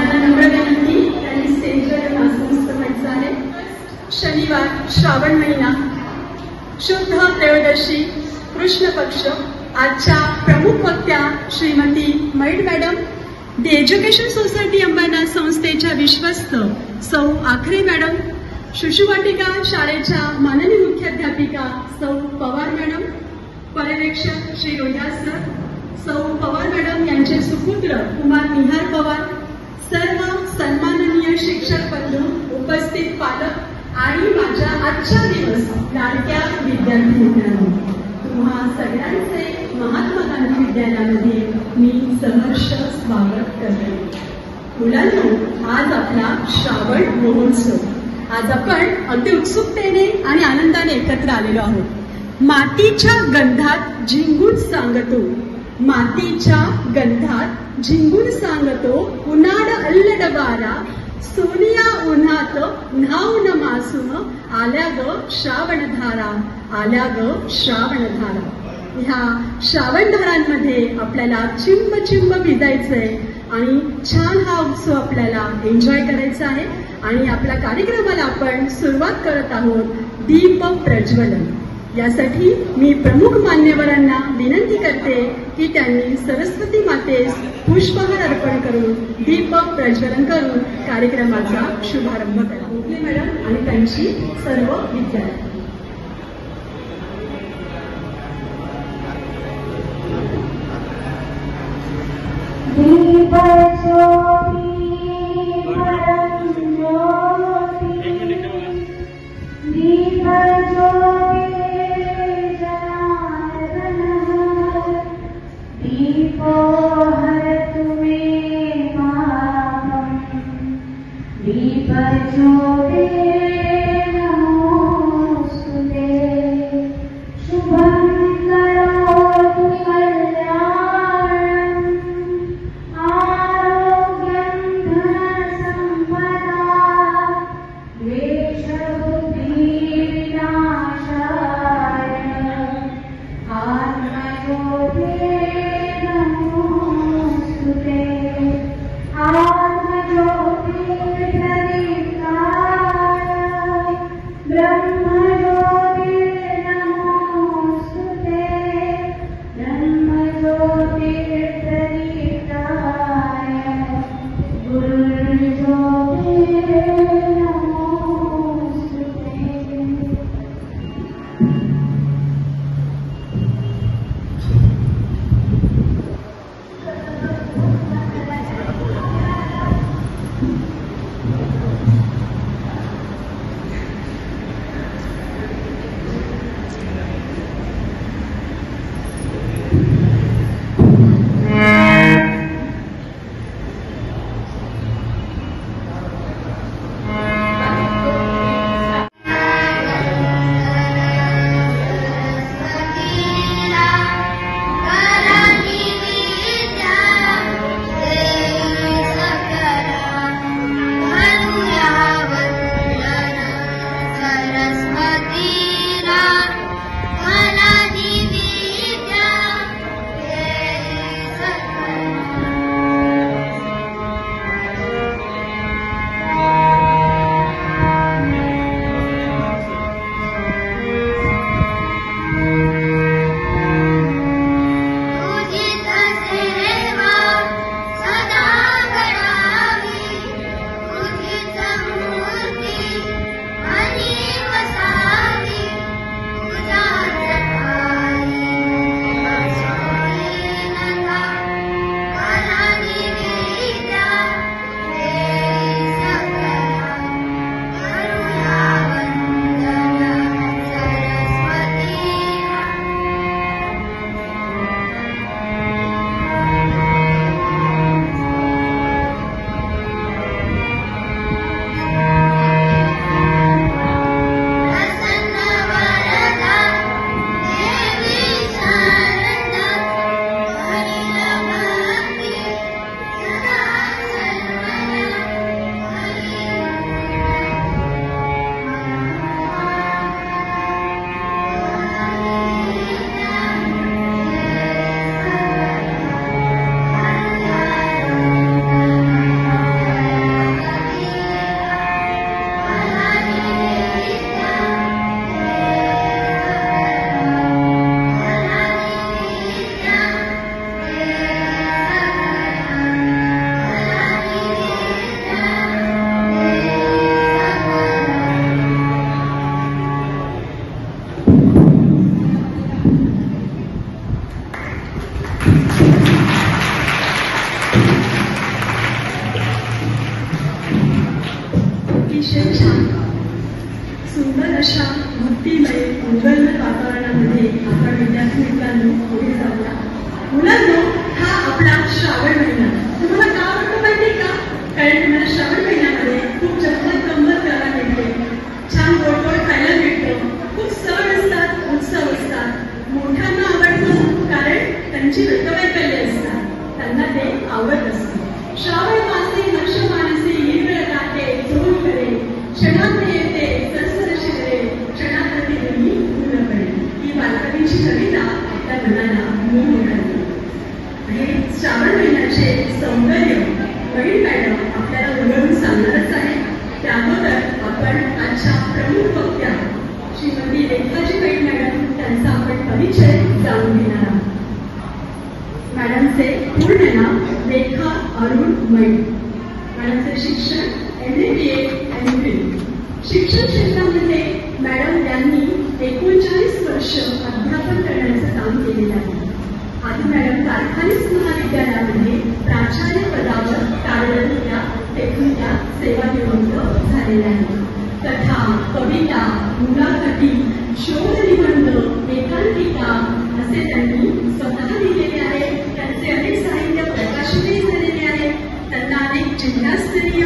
त्यांना नम्र विनंती, त्यांनी स्टेजवर आसनस्थ व्हायचं आहे. शनिवार, श्रावण महिना, शुद्ध त्रयोदशी, कृष्ण पक्ष. आजच्या प्रमुख वक्त्या श्रीमती मैड मॅडम, दी एज्युकेशन सोसायटी अंबाना संस्थेच्या विश्वस्त सौ आखरे मॅडम, शिशुवाटिका शाळेच्या माननीय मुख्याध्यापिका सौ पवार मॅडम, पर्यवेक्षक श्री रोहिदास सर, सौ पवार मॅडम यांचे सुपुत्र कुमार निहार पवार, सर्व सन्माननीय शिक्षक बंधू, उपस्थित पालक आणि माझ्या आजच्या दिवस लाडक्या विद्यार्थी मित्रांनो, तुम्हा सगळ्यांचे महात्मा गांधी विद्यालयामध्ये मी सहर्ष स्वागत करते. मुलांनो, आज आपला श्रावण महोत्सव. आज आपण अगदी उत्सुकतेने आणि आनंदाने एकत्र आलेलो आहोत. मातीच्या गंधात झिंगून सांगतो, मातीच्या गंधात झिंगून सांगतो, उन्हाळ अल्लड वारा, सोनिया उन्हात न्हाऊन मासून, आल्या ग श्रावणधारा, आल्या ग श्रावणधारा. ह्या श्रावणधारांमध्ये आपल्याला चिंब चिंब भिजायचंय आणि छान हा उत्सव आपल्याला एन्जॉय करायचा आहे. आणि आपल्या कार्यक्रमाला आपण सुरुवात करत आहोत दीप प्रज्वलन. यासाठी मी प्रमुख मान्यवरांना विनंती करते की त्यांनी सरस्वती मातेस पुष्पहार अर्पण करून दीप प्रज्वलन करून कार्यक्रमाचा शुभारंभ करा. मुगले मॅडम आणि त्यांची सर्व विद्यार्थी. अतिशय छान सुंदर अशा भक्तिमय मंगलमय वातावरणामध्ये आपण विद्यार्थी मित्रांनो पुढे जाऊया. मुलांनो, हा आपला श्रावण महिना तुम्हाला का आवडतो माहिती का? कारण तुम्हाला श्रावण महिन्यामध्ये खूप जमत गंमत करायला मिळते, छान गोड गोड खायला मिळतं, खूप सण असतात, उत्सव असतात. मोठ्यांना आवडतं कारण त्यांची व्रतवैकल्य असतात, त्यांना ते आवडत असतं. श्रावण मासे नक्ष मानसी हिरवळ काटे जोड करे क्षणात येते सरसरशी करे क्षणात तुम्ही पूर्ण करे. ही बालकवीची कविता आपल्या मनाला मोहून काढते. हे श्रावण महिन्याचे सौंदर्य वडील मॅडम आपल्याला उलगडून सांगणारच आहे. त्याबद्दल आपण आजच्या प्रमुख वक्त्या श्रीमती रेखाजी वडील मॅडम त्यांचा आपण परिचय जाणून घेणार आहोत. मॅडमचे पूर्ण नाव रेखा अरुण वैद. मॅडमचे शिक्षण MA MPhil. शिक्षण क्षेत्रामध्ये मॅडम यांनी 39 वर्ष अध्यापन करण्याचं काम केलेलं आहे. आधी मॅडम कारखानीस महाविद्यालयामध्ये प्राचार्य पदावर कार्यरत टेक्निकल सेवा निवृत्त झालेल्या आहेत. कथा, कविता, मुलाखती, शोध निबंध, एकांकिका असे त्यांनी स्वतः लिहिलेले आहे. त्यांचे अनेक साहित्य प्रकाशितही झालेले आहे. त्यांना अनेक जिल्हास्तरीय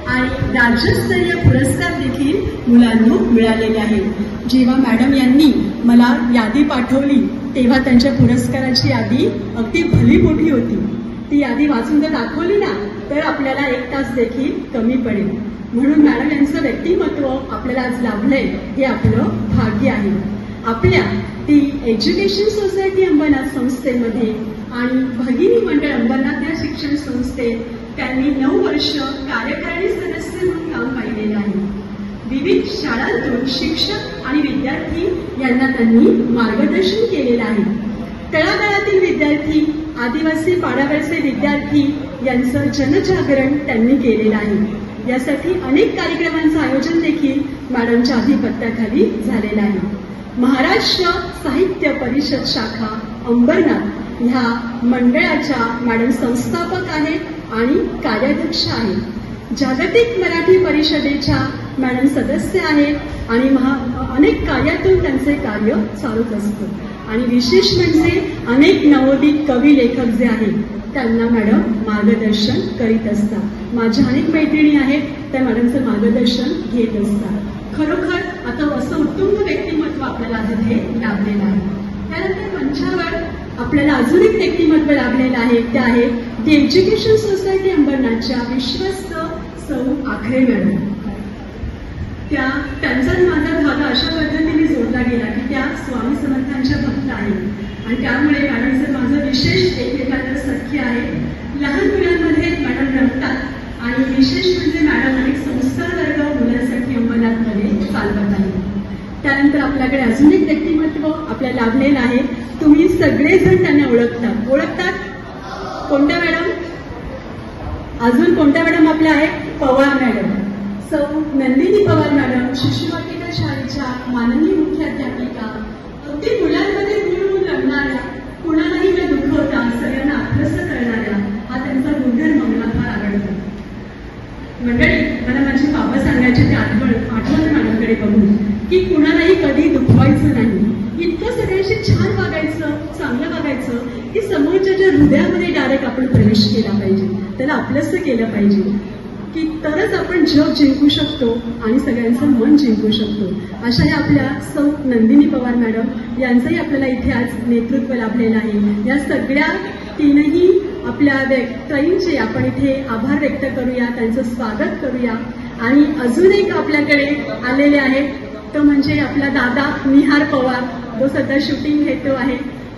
आणि राज्यस्तरीय पुरस्कार देखील मुलांना मिळालेले आहेत. जेव्हा मॅडम यांनी मला यादी पाठवली तेव्हा त्यांच्या पुरस्काराची यादी अगदी भली मोठी होती. ती यादी वाचून जर दाखवली ना तर आपल्याला 1 तास देखील कमी पडेल. म्हणून मॅडम यांचं व्यक्तिमत्व आपल्याला आज लाभलंय हे आपलं भाग्य आहे. आपल्या ती एज्युकेशन सोसायटी अंबरनाथ संस्थेमध्ये आणि भगिनी मंडळ अंबरनाथ या शिक्षण संस्थेत त्यांनी 9 वर्ष कार्यकारिणी सदस्य म्हणून काम पाहिलेलं आहे. विविध शाळांतून शिक्षक आणि विद्यार्थी यांना त्यांनी मार्गदर्शन केलेलं आहे. तळागाळातील विद्यार्थी, आदिवासी पाड्यावरचे विद्यार्थी यांचं जनजागरण त्यांनी केलेलं आहे. यासाठी अनेक कार्यक्रमांचं आयोजन देखील मॅडमच्या अधिपत्याखाली झालेलं आहे. महाराष्ट्र साहित्य परिषद शाखा अंबरनाथ ह्या मंडळाच्या मॅडम संस्थापक आहेत आणि कार्याध्यक्ष आहेत. जागतिक मराठी परिषदेच्या मॅडम सदस्य आहेत आणि अनेक कार्यातून त्यांचे कार्य चालूच असतं. आणि विशेष म्हणजे अनेक नवोदित कवी लेखक जे आहेत त्यांना मॅडम मार्गदर्शन करीत असतात. माझ्या अनेक मैत्रिणी आहेत त्या मॅडमचं मार्गदर्शन घेत असतात. खरोखर आता असं उत्तुंग व्यक्तिमत्व आपल्याला आज हे लाभलेलं आहे. त्यानंतर मंचावर आपल्याला अजून एक व्यक्तिमत्व लाभलेलं आहे. ते आहे दी एज्युकेशन सोसायटी अंबरनाथच्या विश्वस्त सौ आखरे मॅडम. त्यांचा माझा धागा अशा पद्धतीने जोडला गेला की त्या स्वामी समर्थांच्या भक्त आहेत आणि त्यामुळे मॅडमचं माझं विशेष एकमेकांना सख्य आहे. लहान मुलांमध्ये मॅडम रमतात आणि विशेष म्हणजे मॅडम अनेक संस्कार वर्ग मुलांसाठी अंबरनाथमध्ये चालवत आहे. त्यानंतर आपल्याकडे अजून एक व्यक्तिमत्व आपल्याला लाभलेलं आहे. तुम्ही सगळेजण त्यांना ओळखतात. कोणत्या मॅडम? अजून कोणत्या मॅडम आपल्या आहेत? पवार मॅडम. सौ नंदिनी पवार मॅडम शिशुवाटिका शाळेच्या माननीय मुख्याध्यापिका. अगदी मुलांमध्ये गुण रमणाऱ्या, कुणालाही न दुखवता सगळ्यांना आत्मस्थ करणाऱ्या हा त्यांचा गुणधर्म मला फार आवडतो. मंडळी, मला माझे बाबा सांगायचे ते आठवण मॅडमकडे बघून की कुणालाही कधी दुखवायचं नाही. इतकं सगळ्यांशी छान वागायचं, चांगलं वागायचं की समोरच्या हृदयामध्ये डायरेक्ट आपण प्रवेश केला पाहिजे, त्याला आपलंसं केलं पाहिजे की तरच आपण जग जिंकू शकतो आणि सगळ्यांचं मन जिंकू शकतो. अशा या आपल्या सौ नंदिनी पवार मॅडम यांचंही आपल्याला इथे आज नेतृत्व लाभलेलं आहे. या सगळ्या तीनही आपल्या व्यक्तींचे आपण इथे आभार व्यक्त करूया, त्यांचं स्वागत करूया. आणि अजून एक आपल्याकडे आलेले आहेत तो म्हणजे आपला दादा निहार पवार, जो सध्या शूटिंग घेतो आहे.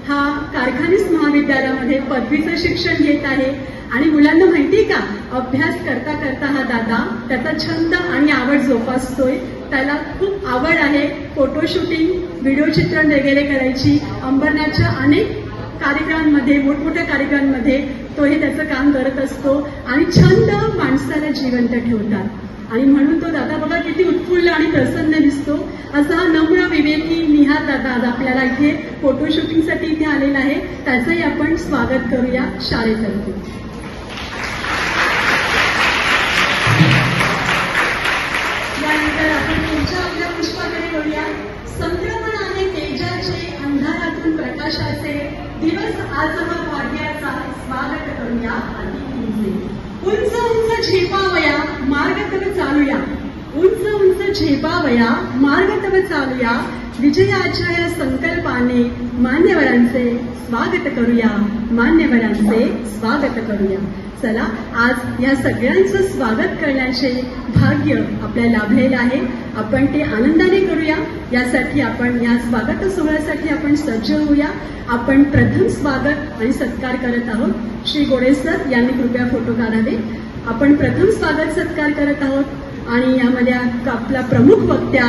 हा कारखानीस महाविद्यालयामध्ये पदवीचं शिक्षण घेत आहे आणि मुलांना माहिती का, अभ्यास करता करता हा दादा त्याचा छंद आणि आवड जोपासतोय. त्याला खूप आवड आहे फोटो शूटिंग, व्हिडिओ चित्रण वगैरे करायची. अंबरनाथच्या अनेक कार्यक्रमांमध्ये, मोठमोठ्या कार्यक्रमांमध्ये तो हे त्याचं काम करत असतो आणि छंद माणसाला जिवंत ठेवतात. आणि म्हणून तो दादा बघा किती उत्फुल्ल आणि प्रसन्न दिसतो. असा हा नम्र विवेकी निहार दादा आज आपल्याला इथे फोटो शूटिंगसाठी इथे आलेला आहे. त्याचंही आपण स्वागत करूया शाळेतर्फे. 。 . 。 . 。 . 。 . . . . . . . . . . . . . . . 。 . . . . . . . 。 . . 。 . . 。 . 。 . 。 . 。 . 。 . 。 . . 。 . . 。 . . भाग्याचा स्वागत करूया अतिथींचे. उंच उंच झेपावया मार्ग तव चालूया, उंच उंच झेपावया मार्ग तव चालूया, विजयाच्या या संकल्पाने मान्यवरांचे स्वागत करूया, मान्यवरांचे स्वागत करूया. चला, आज या सगळ्यांचं स्वागत करण्याचे भाग्य आपल्याला लाभलेलं आहे. आपण ते आनंदाने करूया. यासाठी आपण या स्वागत सोहळ्यासाठी आपण सज्ज होऊया. आपण प्रथम स्वागत आणि सत्कार करत आहोत. श्री गोडे सर यांनी कृपया फोटो काढावे. आपण प्रथम स्वागत सत्कार करत आहोत आणि यामध्ये आपला प्रमुख वक्त्या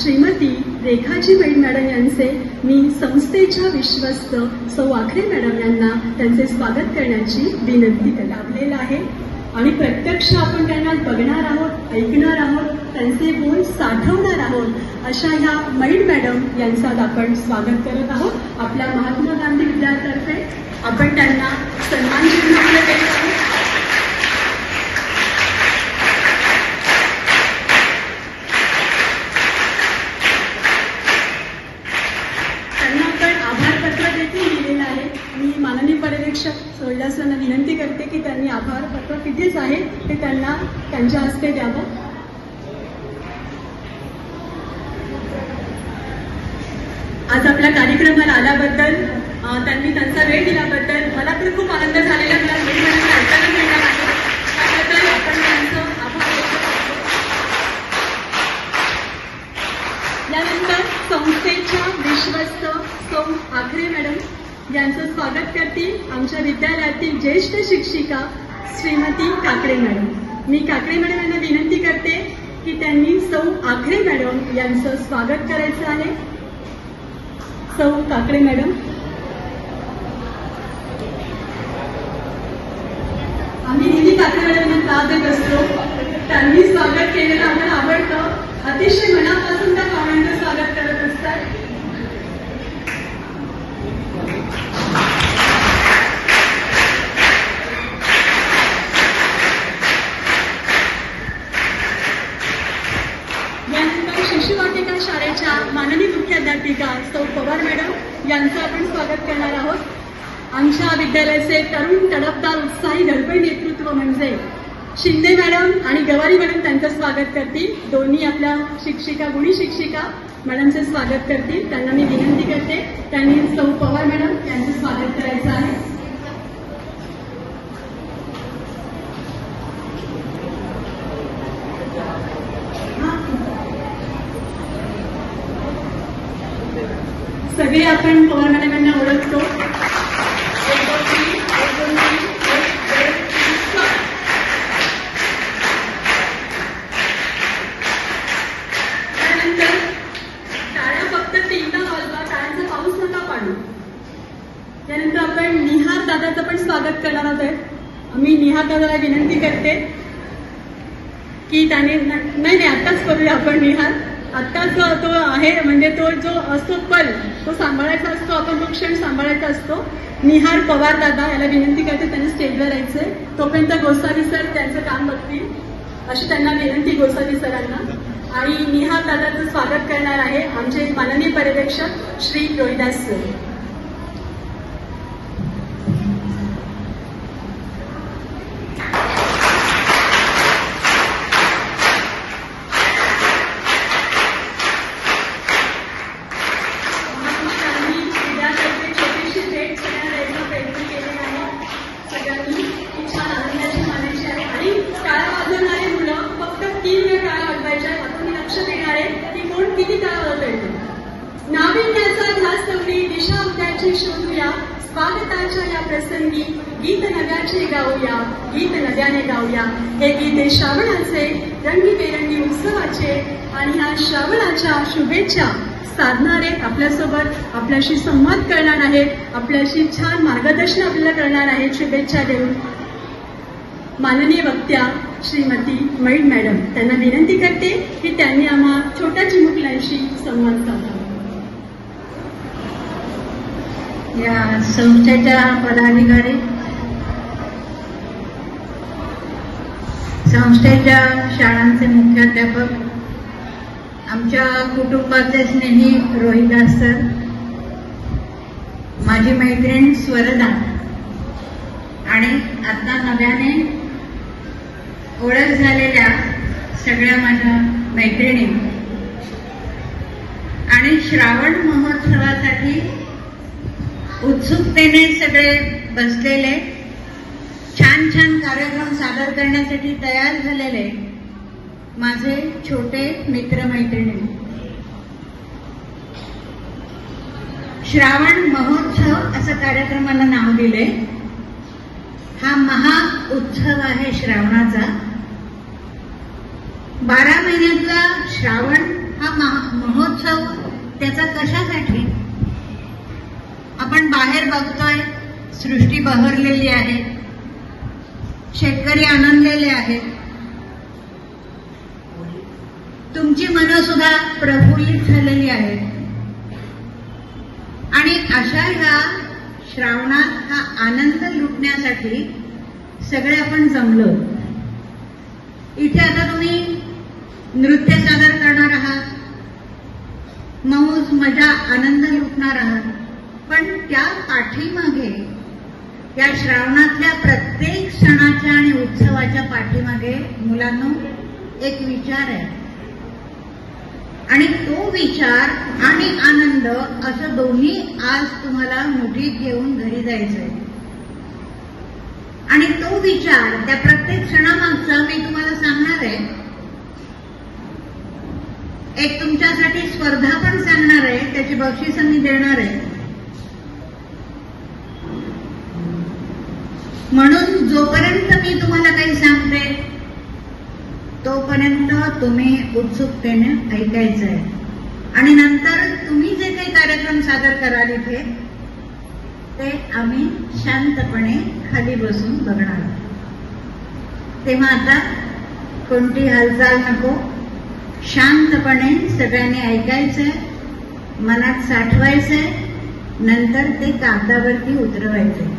श्रीमती रेखाजी बैड मॅडम यांचे मी संस्थेच्या विश्वस्त सौ आखरे मॅडम यांना त्यांचे स्वागत करण्याची विनंती लाभलेला आहे. आणि प्रत्यक्ष आपण त्यांना बघणार आहोत, ऐकणार आहोत, त्यांचे गुण साठवणार आहोत. अशा ह्या मैड मॅडम यांचं आपण स्वागत करत आहोत. आपल्या महात्मा गांधी विद्यालयातर्फे आपण त्यांना सन्मान चिन्ह देत आहोत. माननीय पर्यवेक्षक सोयलासांना विनंती करते की त्यांनी आभार पत्र तिथेच आहे ते त्यांना त्यांच्या हस्ते द्यावं. आज आपल्या कार्यक्रमाला आल्याबद्दल, त्यांनी त्यांचा वेळ दिल्याबद्दल मला तर खूप आनंद झालेला. मला वेळेमध्ये ऐकायला मिळणार आहे, त्याबद्दल आपण त्यांचं आभार व्यक्त करतो. यानंतर संस्थेच्या विश्वस्त सौ आखरे मॅडम यांचं स्वागत करतील आमच्या विद्यालयातील ज्येष्ठ शिक्षिका श्रीमती काकडे मॅडम. मी काकडे मॅडम यांना विनंती करते की त्यांनी सौ आखरे मॅडम यांचं स्वागत करायचं आहे. सौ काकडे मॅडम. आम्ही नेहमी काकडे मॅडम त्रास देत असतो. त्यांनी स्वागत केलेलं आम्हाला आवडतं. अतिशय मनापासून त्या पाहुण्यांचं स्वागत करत असतात. शिशुवाटिका शाळेच्या माननीय मुख्याध्यापिका सौ पवार मॅडम यांचं आपण स्वागत करणार आहोत. आमच्या विद्यालयाचे तरुण तडफदार उत्साही धडपडी नेतृत्व म्हणजे शिंदे मॅडम आणि गवारी मॅडम त्यांचं स्वागत करतील. दोन्ही आपल्या शिक्षिका, गुणी शिक्षिका मॅडमचं स्वागत करतील. त्यांना मी विनंती करते त्यांनी सौ पवार मॅडम यांचं स्वागत करायचं आहे. सगळे आपण पवार मॅडम यांना ओळखतो. त्यानंतर टाळ्या फक्त तीनदा वाजवा, टाळ्यांचा पाऊस नका पाडू. त्यानंतर आपण निहार दादाचं पण स्वागत करणार आहोत. मी निहार दादाला विनंती करते की त्याने नाही आत्ताच करूया आपण. निहार आत्ताच तो आहे म्हणजे तो जो असतो पल तो सांभाळायचा असतो, आपण तो क्षण सांभाळायचा असतो. निहार पवार दादा याला विनंती करते त्यांनी स्टेजवर यायचंय. तोपर्यंत गोसावी सर त्यांचं काम बघतील अशी त्यांना विनंती गोसावी सरांना. आणि निहार दादाचं स्वागत करणार आहे आमचे माननीय पर्यवेक्षक श्री रोहिदास सर. नाविन्याचा ध्यास ठेवली दिशा उद्याची शोधूया, स्वागताच्या या प्रसंगी गीत नव्याचे गाऊया, गीत नव्याने गाऊया. हे गीत श्रावणाचे रंगीबेरंगी उत्सवाचे आणि ह्या श्रावणाच्या शुभेच्छा साधणारे आपल्यासोबत आपल्याशी संवाद करणार आहेत, आपल्याशी छान मार्गदर्शन आपल्याला करणार आहेत. शुभेच्छा देऊन माननीय वक्त्या श्रीमती मैड मॅडम त्यांना विनंती करते की त्यांनी आम्हा छोट्या चिमुकल्यांशी संवाद साधावा. या संस्थेच्या पदाधिकारी, संस्थेच्या शाळांचे मुख्याध्यापक, आमच्या कुटुंबाचे स्नेही रोहिदास सर, माझी मैत्रीण स्वरदा आणि आता नव्याने ओळख झालेल्या सगळ्या माझ्या मैत्रिणी आणि श्रावण महोत्सवासाठी उत्सुकतेने सगळे बसलेले, छान छान कार्यक्रम सादर करण्यासाठी तयार झालेले माझे छोटे मित्रमैत्रिणी. श्रावण महोत्सव असं कार्यक्रमाला नाव दिले. हा महा उत्सव आहे श्रावणाचा. 12 महिन्यातला श्रावण हा महोत्सव त्याचा कशासाठी? आपण बाहेर बघतोय, सृष्टी बहरलेली आहे, शेतकरी आनंदलेले आहेत, तुमची मनं सुद्धा प्रफुल्लित झालेली आहेत. आणि अशा ह्या श्रावणात हा आनंद लुटण्यासाठी सगळे आपण जमलो. इथे आता तुम्ही नृत्य सादर करणार आहात, मौज मजा आनंद लुटणार आहात, पण त्या पाठीमागे, या श्रावणातल्या प्रत्येक सणाच्या आणि उत्सवाच्या पाठीमागे मुलांनो एक विचार आहे. आणि तो विचार आणि आनंद असं दोन्ही आज तुम्हाला मुठीत घेऊन घरी जायचंय. आणि तो विचार त्या प्रत्येक क्षणामागचा मी तुम्हाला सांगणार आहे. एक तुमच्यासाठी स्पर्धा पण सांगणार आहे, त्याची बक्षिसं मी देणार आहे. म्हणून जोपर्यंत मी तुम्हाला काही सांगते तोपर्यंत तुम्ही उत्सुकतेने ऐकायचं आहे. आणि नंतर तुम्ही जे काही कार्यक्रम सादर कराल इथे ते आम्ही शांतपणे खाली बसून बघणार. तेव्हा आता कोणती हालचाल नको, शांतपणे सगळ्यांनी ऐकायचंय, मनात साठवायचंय, नंतर ते कागदावरती उतरवायचंय.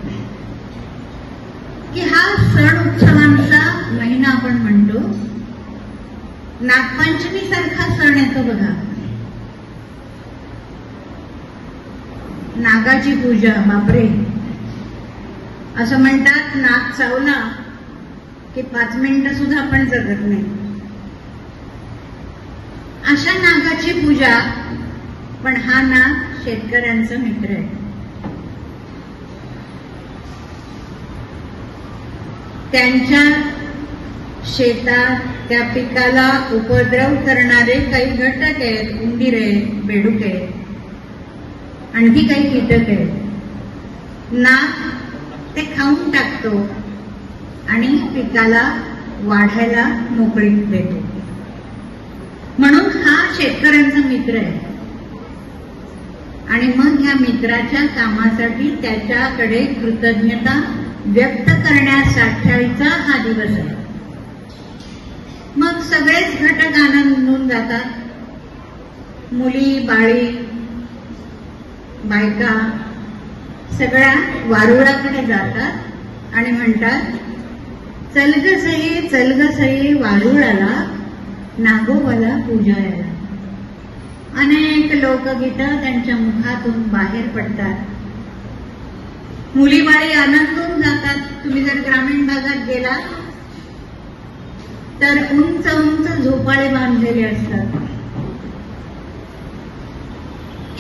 की हा सण उत्सवांचा महिना आपण म्हणतो. नागपंचमी सारखा सण येतो बघा, नागाची पूजा. बापरे, असं म्हणतात नाग चावला की 5 मिनिटं सुद्धा आपण जगत नाही. अशा नागाची पूजा. पण हा नाग शेतकऱ्यांचा मित्र आहे. त्यांच्या शेतात त्या पिकाला उपद्रव करणारे काही घटक आहेत, उंदीर आहेत, बेडूक आहेत, आणखी काही कीटक आहेत. नाग ते खाऊन टाकतो आणि पिकाला वाढायला मोकळीक देतो. म्हणून हा शेतकऱ्यांचा मित्र आहे. आणि मग ह्या मित्राच्या कामासाठी त्याच्याकडे कृतज्ञता व्यक्त करण्यासाठीचा हा दिवस आहे. मग सगळेच घटक आनंदून जातात. मुली, बाळी, बायका सगळ्या वारुळाकडे जातात आणि म्हणतात, चल ग सई वारुळाला, नागोबाला पूजायला. अनेक लोकगीतं त्यांच्या मुखातून बाहेर पडतात. मुली बाळी आनंदून जातात. तुम्ही जर ग्रामीण भागात गेला तर उंच उंच झोपाळे बांधलेले असतात.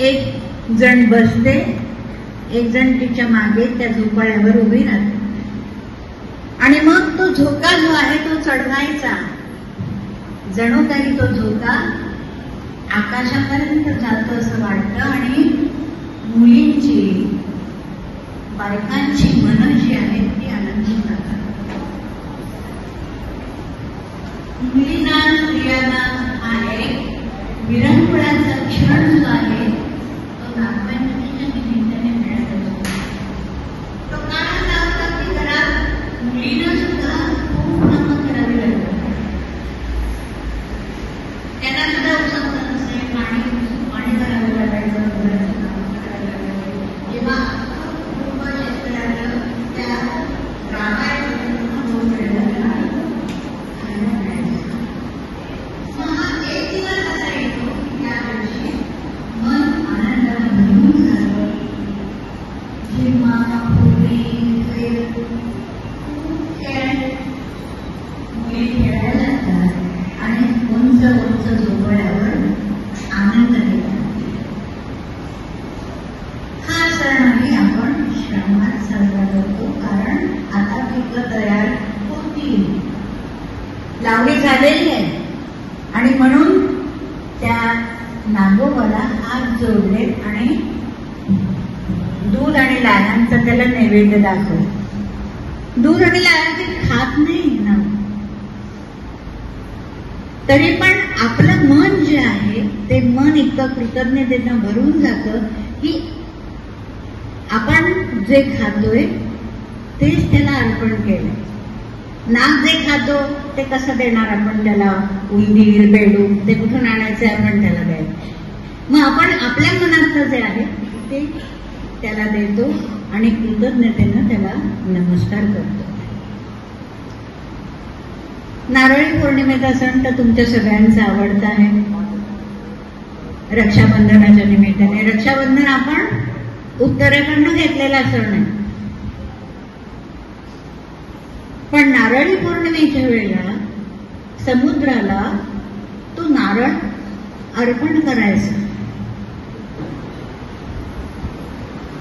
एक जण बसते, एक जण तिच्या मागे त्या झोपाळ्यावर उभी राहते. आणि मग तो झोका जो आहे तो चढवायचा. जणू काही तो झोका आकाशापर्यंत जातो असं वाटतं. आणि मुलींची, बायकांची मनं जी आहेत ती आनंदून जातात. मुलींना, स्त्रियांना हा एक विरंगुळ्याचा क्षण जो आहे तो नागपंचमीच्या निमित्ताने मिळत असतो. तो का लावला की घरात मुलींना सुद्धा खूप कामं करावी लागतात. त्यांना सुद्धा उसंत नसते, पाणी भरावं लागायचं, जेव्हा शेतकऱ्याला त्या एक दिवस असा येतो त्या दिवशी मन आनंदाने भरून जातं. आलेली आहे आणि म्हणून त्या नागोबाला हात जोडले आणि दूध आणि लाह्यांचा त्याला नैवेद्य दाखवलं. दूध आणि लाह्या ते खात नाही ना, तरी पण आपलं मन जे आहे ते मन इतकं कृतज्ञतेनं भरून जातं की आपण जे खातोय तेच त्याला अर्पण केलं. नाक जे खातो ते कसं देणार आपण त्याला? उंदीर, बेडूक ते कुठून आणायचे आपण त्याला द्यायचं. मग आपण आपल्या मनातलं जे आहे ते त्याला देतो आणि कृतज्ञतेनं त्याला नमस्कार करतो. नारळी पौर्णिमेचा सण तर तुमच्या सगळ्यांचा आवडता आहे. रक्षाबंधनाच्या निमित्ताने रक्षाबंधन आपण उत्तरेकडनं घेतलेला सण आहे. पण नारळी पौर्णिमेच्या वेळेला समुद्राला तो नारळ अर्पण करायचा.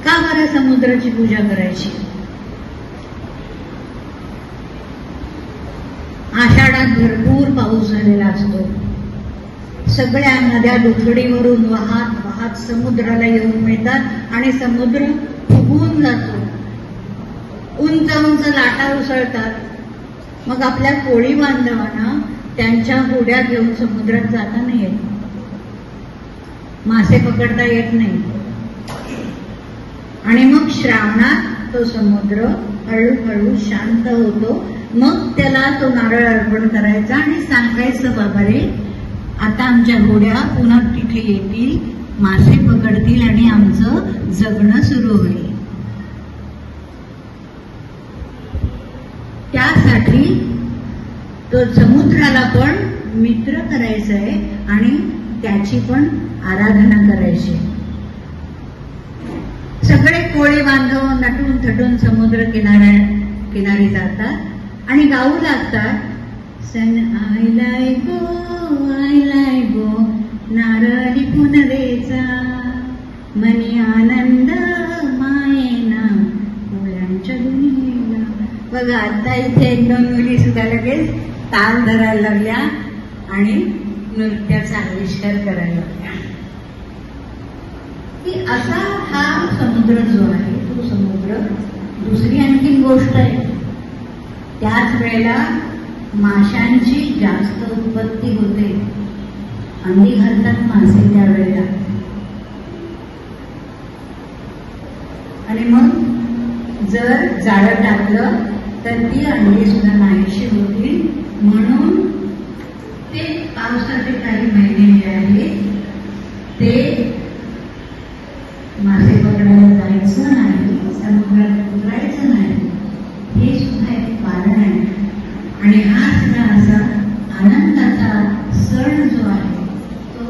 का बरं समुद्राची पूजा करायची? आषाढात भरपूर पाऊस झालेला असतो. सगळ्या नद्या दुथडीवरून वाहत वाहत समुद्राला येऊन मिळतात आणि समुद्र फुगून जातो. उंच उंच लाटा उसळतात. मग आपल्या कोळी बांधवांना त्यांच्या होड्या घेऊन समुद्रात जाता नाही येत, मासे पकडता येत नाही. आणि मग श्रावणात तो समुद्र हळूहळू शांत होतो. मग त्याला तो नारळ अर्पण करायचा आणि सांगायचं, बाबा रे आता आमच्या होड्या पुन्हा तिथे येतील, मासे पकडतील आणि आमचं जगणं सुरू होईल. त्यासाठी तो समुद्राला पण मित्र करायचा आहे आणि त्याची पण आराधना करायची. सगळे कोळी बांधव नटून थटून समुद्र किनारी जातात आणि गाऊ लागतात, सन आयलाय गो नारळी पुनरेचा, मनी आनंद मायेना मुलांच्या दुनियेला. बघा आता इथे एक दोन मुली सुद्धा लगेच ताल धरायला लागल्या आणि नृत्याचा आविष्कार करायला लागल्या. की असा हा समुद्र जो आहे तो समुद्र. दुसरी आणखी गोष्ट आहे, त्याच वेळेला माशांची जास्त उत्पत्ती होते. अंडी घालतात मासे त्यावेळेला आणि मग जर जाळं टाकलं तर ती अंडी सुद्धा नाहीशी होतील. म्हणून ते पावसाचे काही महिने जे आहेत ते मासे पकडायला जायचं नाही, समुद्रात उतरायचं नाही, हे सुद्धा एक कारण आहे. आणि हा सुद्धा असा आनंदाचा सण जो आहे तो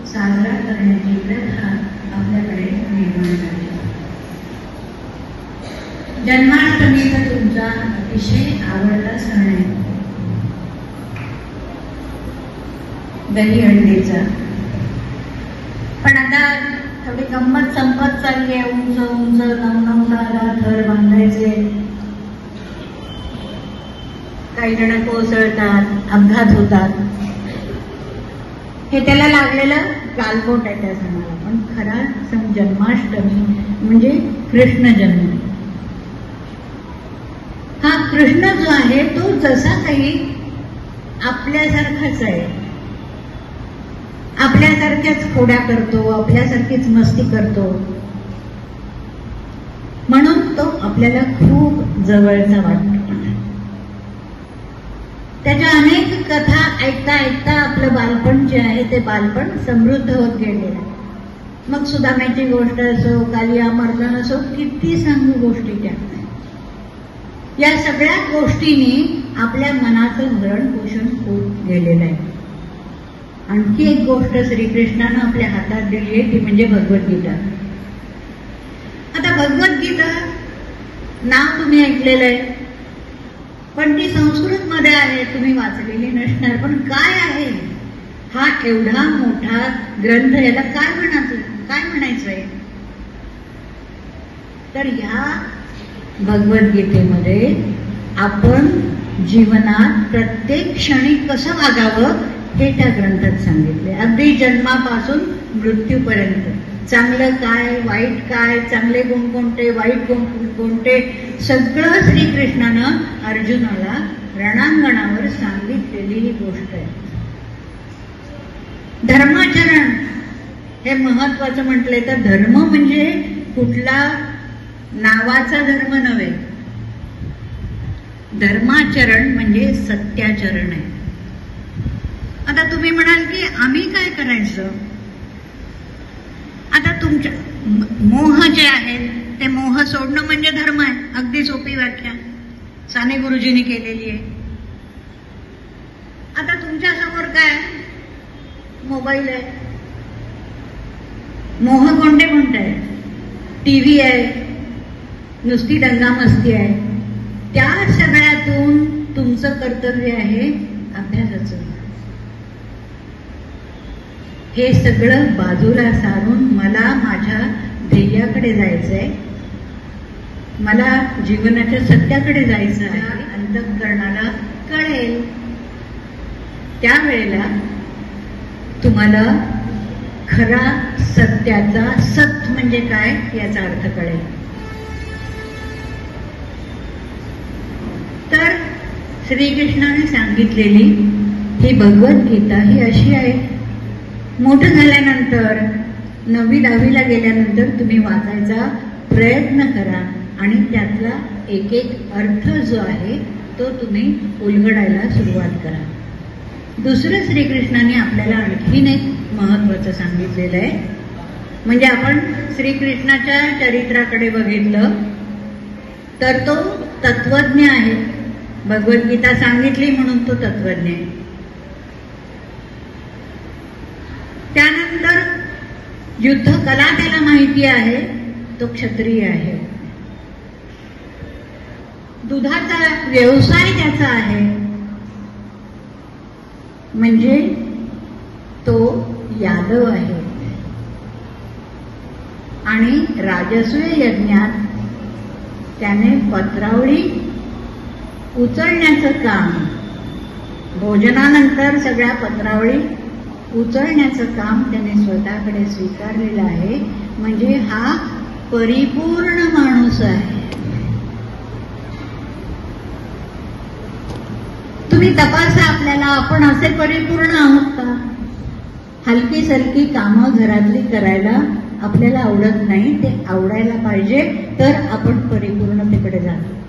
साजरा करण्याची प्रथा आपल्याकडे निर्माण झाली. जन्माष्टमी तर तुमचा अतिशय आवडता सण आहे, दही अंडीचा. पण आता थोडी गंमत संपत चालली आहे. उंच उंच 9-9 थर बांधायचे, काही जण कोसळतात, अपघात होतात. हे त्याला लागलेलं गालबोट आहे त्या सणाला. पण खरा सण जन्माष्टमी म्हणजे कृष्ण जन्म. हा कृष्ण जो आहे तो जसा काही आपल्यासारखाच आहे, आपल्यासारख्याच खोड्या करतो, आपल्यासारखीच मस्ती करतो. म्हणून तो आपल्याला खूप जवळचा वाटतो. त्याच्या अनेक कथा ऐकता ऐकता आपलं बालपण जे आहे ते बालपण समृद्ध होत गेलेलं आहे. मग सुदाम्याची गोष्ट असो, कालियामर्दन असो, किती सांगू गोष्टी त्या. या सगळ्या गोष्टींनी आपल्या मनाचं भरण पोषण होत गेलेलं आहे. आणखी एक गोष्ट श्रीकृष्णानं आपल्या हातात दिली आहे ती म्हणजे भगवद्गीता. आता भगवद्गीता नाव तुम्ही ऐकलेलं आहे, पण ती संस्कृत मध्ये आहे, तुम्ही वाचलेली नसणार. पण काय आहे हा एवढा मोठा ग्रंथ, याला काय म्हणायचंय? तर ह्या भगवद्गीतेमध्ये आपण जीवनात प्रत्येक क्षणी कसं वागावं हे त्या ग्रंथात सांगितले. अगदी जन्मापासून मृत्यूपर्यंत चांगलं काय, वाईट काय, चांगले गुण कोणते, वाईट गुण कोणते, सगळं श्रीकृष्णानं अर्जुनाला रणांगणावर सांगितलेली ही गोष्ट आहे. धर्माचरण हे महत्वाचं म्हटलंय तर धर्म म्हणजे कुठला नावाचा धर्म नव्हे. धर्माचरण म्हणजे सत्याचरण आहे. आता तुम्ही म्हणाल की आम्ही काय करायचं? आता तुमच्या मोह जे आहेत ते मोह सोडणं म्हणजे धर्म आहे. अगदी सोपी व्याख्या साने गुरुजींनी केलेली आहे. आता तुमच्या समोर काय? मोबाईल आहे. मोह कोणते कोणते आहे? टीव्ही आहे, नुसती दंगामस्ती आहे. त्या सगळ्यातून तुमचं कर्तव्य आहे अभ्यासाचं. हे सगळं बाजूला सारून मला माझ्या ध्येयाकडे जायचंय, मला जीवनाच्या सत्याकडे जायचं आहे. अंतःकरणाला कळेल त्यावेळेला तुम्हाला खरा सत्याचा सत म्हणजे काय याचा अर्थ कळेल. तर श्रीकृष्णाने सांगितलेली ही भगवद्गीता ही अशी आहे. मोठं झाल्यानंतर 9वी-10वीला गेल्यानंतर तुम्ही वाचायचा प्रयत्न करा आणि त्यातला एक एक अर्थ जो आहे तो तुम्ही उलगडायला सुरुवात करा. दुसरं श्रीकृष्णाने आपल्याला आणखीन एक महत्वाचं सांगितलेलं आहे. म्हणजे आपण श्रीकृष्णाच्या चरित्राकडे बघितलं तर तो तत्वज्ञ आहे. भगवद्गीता सांगितली म्हणून तो तत्वज्ञ आहे. त्यानंतर युद्ध कला त्याला माहिती आहे, तो क्षत्रिय आहे. दुधाचा व्यवसाय त्याचा आहे म्हणजे तो यादव आहे. आणि राजसूय यज्ञात त्याने पत्रावळी उचलण्याचं काम, भोजनानंतर सगळ्या पत्रावळी उचलण्याचं काम त्याने स्वतःकडे स्वीकारलेलं आहे. म्हणजे हा परिपूर्ण माणूस आहे. तुम्ही तपासा आपल्याला, आपण असे परिपूर्ण आहोत का? हलकी सलकी कामं घरातली करायला आपल्याला आवडत नाही, ते आवडायला पाहिजे तर आपण परिपूर्णतेकडे जातो.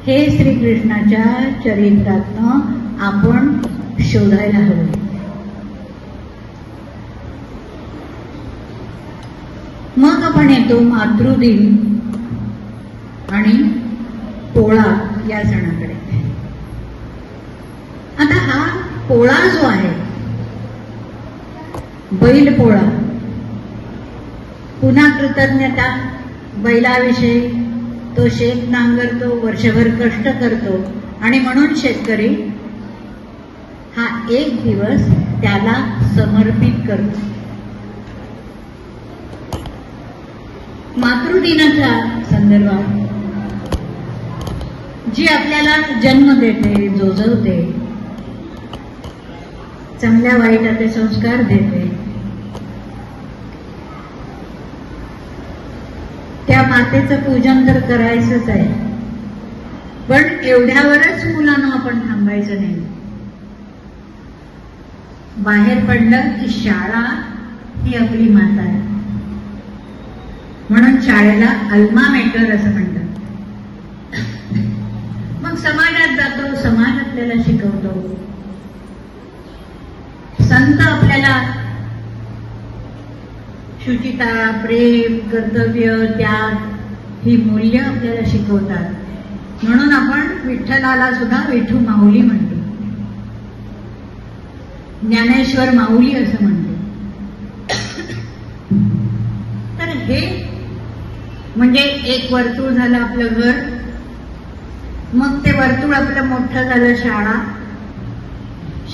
हे श्रीकृष्णाच्या चरित्रातनं आपण शोधायला हवं. मग आपण येतो मातृदिन आणि पोळा या सणाकडे. आता हा पोळा जो आहे बैल पोळा, पुन्हा कृतज्ञता बैलाविषयी. तो शेत नांगरतो, वर्षभर कष्ट करतो आणि म्हणून शेतकरी हा एक दिवस त्याला समर्पित करतो. मातृदिनाच्या संदर्भात जी आपल्याला जन्म देते, जोजवते, चांगल्या वाईटाचे संस्कार देते, त्या मातेचं पूजन तर करायचंच आहे. पण एवढ्यावरच मुलांना आपण थांबायचं नाही. बाहेर पडलं की शाळा ही आपली माता आहे म्हणून शाळेला अल्मा मेटर असं म्हणतात. मग समाजात जातो, समाज आपल्याला शिकवतो, संत आपल्याला शुचिता, प्रेम, कर्तव्य, त्याग ही मूल्य आपल्याला शिकवतात. म्हणून आपण विठ्ठलाला सुद्धा विठू माऊली म्हणतो, ज्ञानेश्वर माऊली असं म्हणतो. तर हे म्हणजे एक वर्तुळ झालं आपलं घर, मग ते वर्तुळ आपलं मोठं झालं शाळा,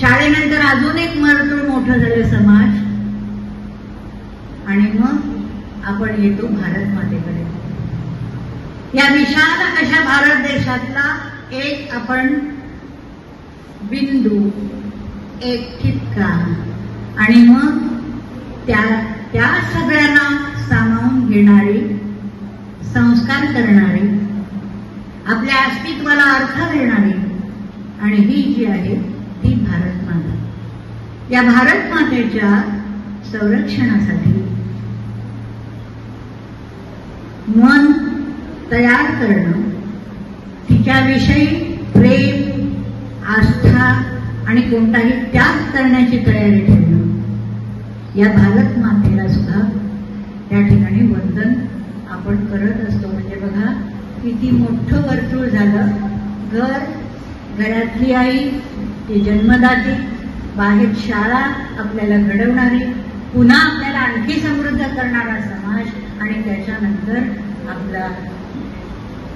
शाळेनंतर अजून एक वर्तुळ मोठं झालं समाज, आणि मग आपण येतो भारत मातेकडे. या विशाल अशा भारत देशातला एक आपण बिंदू, एक ठिपका, आणि मग त्या सगळ्यांना सामावून घेणारी, संस्कार करणारी, आपल्या अस्तित्वाला अर्थ देणारी, आणि ही जी आहे ती भारत माता. या भारत मातेच्या संरक्षणासाठी मन तयार करणं, तिच्याविषयी प्रेम, आस्था आणि कोणताही त्याग करण्याची तयारी ठेवणं, या भारत मातेला सुद्धा त्या ठिकाणी वंदन आपण करत असतो. म्हणजे बघा किती मोठं वर्तुळ झालं. घरातली आई, ती जन्मदाती, बाहेर शाळा आपल्याला घडवणारी, पुन्हा आपल्याला आणखी समृद्ध करणारा समाज, आणि त्याच्यानंतर आपला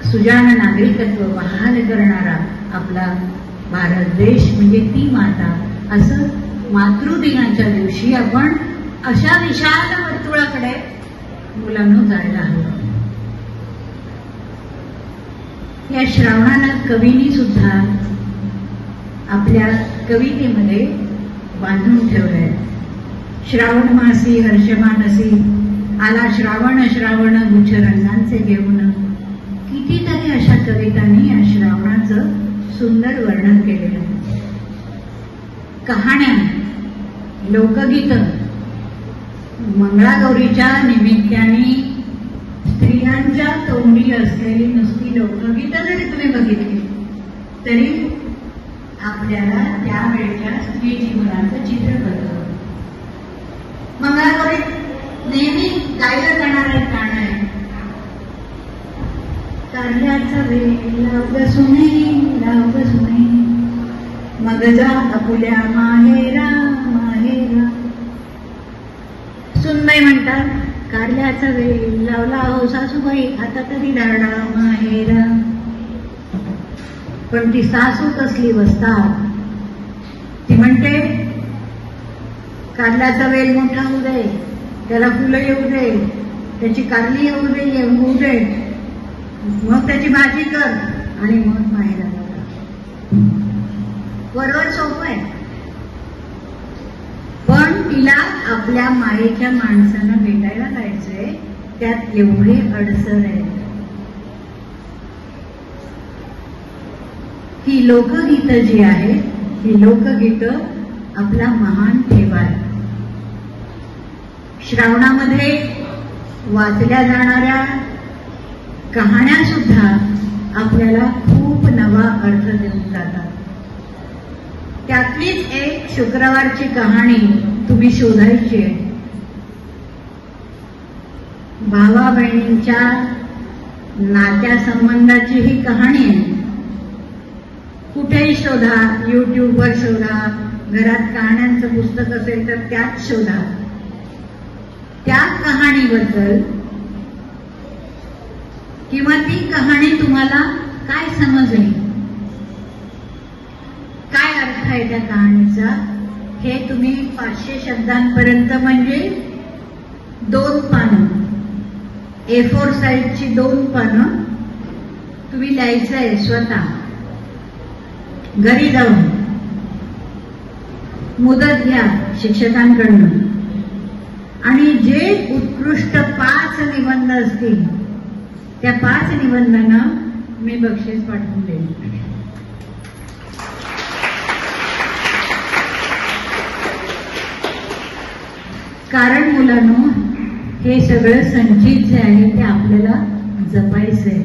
सुजाण नागरिकत्व बहाल करणारा आपला भारत देश म्हणजे ती माता. असं मातृदिनाच्या दिवशी आपण अशा विशाल वर्तुळाकडे मुलांना जायला हवं. या श्रावणाला कवींनी सुद्धा आपल्या कवितेमध्ये बांधून ठेवलंय. श्रावण मासी हर्षमानसी, आला श्रावण श्रावण गुच्छ रंगांचे घेऊन. कितीतरी अशा कवितांनी या श्रावणाचं सुंदर वर्णन केलेलं आहे. कहाण्या, लोकगीत, मंगळागौरीच्या निमित्ताने स्त्रियांच्या तोंडी असलेली नुसती लोकगीत जरी तुम्ही बघितली तरी आपल्याला त्यावेळेच्या स्त्री जीवनाचं चित्र पडतं. मंगळागौरीत नेहमी गायलं जाणारं एक गाणं आहे, कारल्याचा वेल लावग सुने मग जा आपुल्या माहेरा माहेरा. सुनबाई म्हणतात, कारल्याचा वेल लावला हो सासूबाई, आता तरी धाडा माहेरा. पण ती सासू कसली बसतात, ती म्हणते कारल्याचा वेल मोठा होऊ दे, त्याला फुलं येऊ दे, त्याची कारली येऊ दे, मग त्याची भाजी कर आणि मग माहेराला जा. बरोबर सोपं आहे, पण तिला आपल्या मायेच्या माणसांना भेटायला जायचंय, त्यात एवढे अडचण आहे. ही लोकगीत जी आहे, ही लोकगीत आपला महान ठेवा आहे. श्रावणामध्ये वाचल्या जाणाऱ्या कहाण्या सुद्धा आपल्याला खूप नवा अर्थ देऊन जातात. त्यातलीच एक शुक्रवारची कहाणी तुम्ही शोधायची आहे. भावा बहिणींच्या नात्यासंबंधाची ही कहाणी आहे. कुठेही शोधा, युट्यूबवर शोधा, घरात कहाण्यांचं पुस्तक असेल तर त्यात शोधा. त्या कहाणीबद्दल किंवा ती कहाणी तुम्हाला काय समजली, काय अर्थ आहे त्या कहाणीचा, हे तुम्ही 500 शब्दांपर्यंत म्हणजे 2 पानं, A4 साईजची 2 पानं तुम्ही लिहायचं आहे स्वतः. घरी जाऊन मुदत घ्या शिक्षकांकडून, आणि जे उत्कृष्ट 5 निबंध असतील त्या 5 निबंधांना मी बक्षीस पाठवून देईन. कारण मुलांनो, हे सगळं संचित जे आहे ते आपल्याला जपायचंय.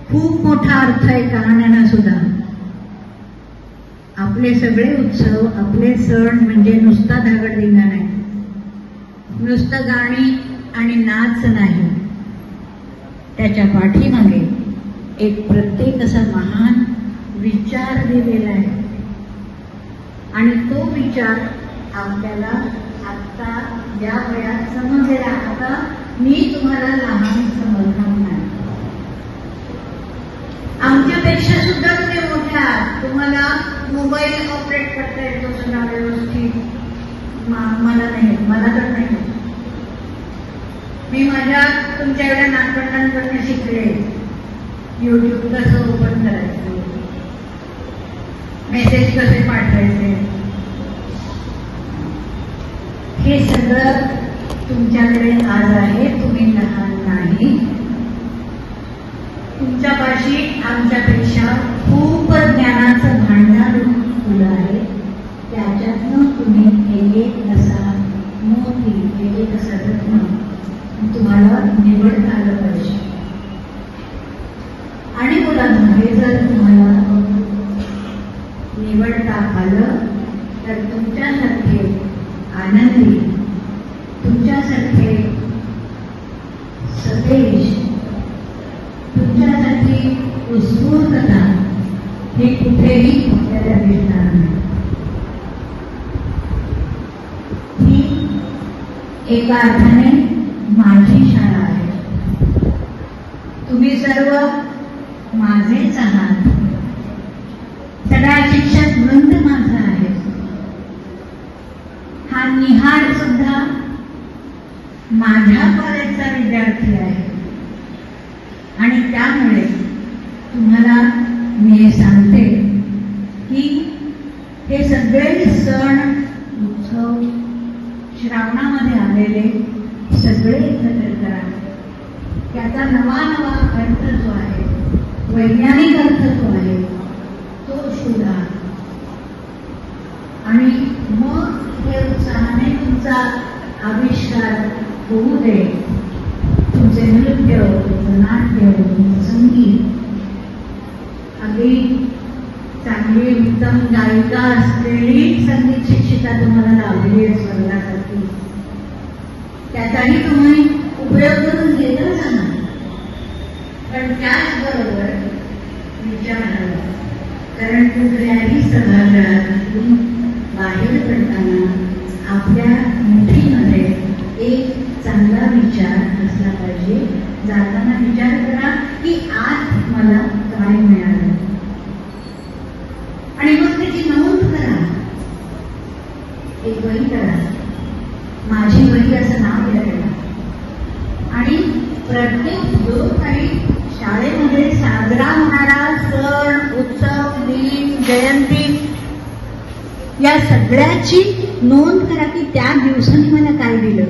खूप मोठा अर्थ आहे कहाण्यांना सुद्धा. आपले सगळे उत्सव, आपले सण म्हणजे नुसता धागडधिंगा नाही, नुसतं गाणी आणि नाच नाही. त्याच्या पाठीमागे एक प्रत्येक असा महान विचार दिलेला आहे, आणि तो विचार आपल्याला आता या वयात समजलेला. आता मी तुम्हाला लहान समजणार नाही, आमच्यापेक्षा सुद्धा तुम्ही मोठ्या, तुम्हाला मोबाईल ऑपरेट करता येतो सगळा व्यवस्थित. मला नाही, मला तर नाही. मी माझ्या तुमच्या एवढ्या नातवंडांकडून शिकले YouTube कसं ओपन करायचं, मेसेज कसे पाठवायचे, हे सगळं तुमच्याकडे आज आहे. तुम्ही लहान नाही. तुमच्यापाशी आमच्यापेक्षा खूप ज्ञानाचं भांडार फुलं आहे. त्याच्यातनं तुम्ही एक असा मोठी एक असा रत्न तुम्हाला निवडता आलं पाहिजे. आणि मुलांना हे जर तुम्हाला निवडता आलं तर तुमच्यासारखे आनंदी, तुमच्यासारखे सतेज, तुमच्यासाठी उत्स्फूर्तता हे कुठेही आपल्याला दिसणार नाही. ही एका अर्थाने माझी शाळा आहे. तुम्ही सर्व माझेच आहात. सगळा शिक्षक वृंद माझा आहे. हा निहार सुद्धा माझ्या कॉलेजचा विद्यार्थी आहे. आणि त्यामुळे तुम्हाला मी हे सांगते की हे सगळे सण उत्सव श्रावणामध्ये आलेले सगळे एकत्र करा. त्याचा नवा अर्थ जो आहे, वैज्ञानिक अर्थ जो आहे तो शोधा. आणि मग हे उत्साहाने तुमचा आविष्कार होऊ दे. तुमचे नृत्य, तुमचं नाट्य, तुमचं संगीत. अगदी चांगली उत्तम गायिका असलेली संगीत शिक्षिका तुम्हाला लावलेली आहे स्वर्गासाठी. त्याचाही तुम्ही उपयोग करून घेतच ना. पण त्याचबरोबर विचार करावा. कारण कुठल्याही सभागृहातून बाहेर पडताना आपल्या मुठीमध्ये एक चांगला विचार असला पाहिजे. जाताना विचार करा की आज मला काय मिळालं आणि मग त्याची नोंद करा. एक वही करा, माझी वही असं नाव द्या त्याला. आणि प्रत्येक जो काही शाळेमध्ये साजरा होणारा सण, उत्सव, दिन, जयंती या सगळ्याची नोंद करा की त्या दिवसांनी मला काय दिलं.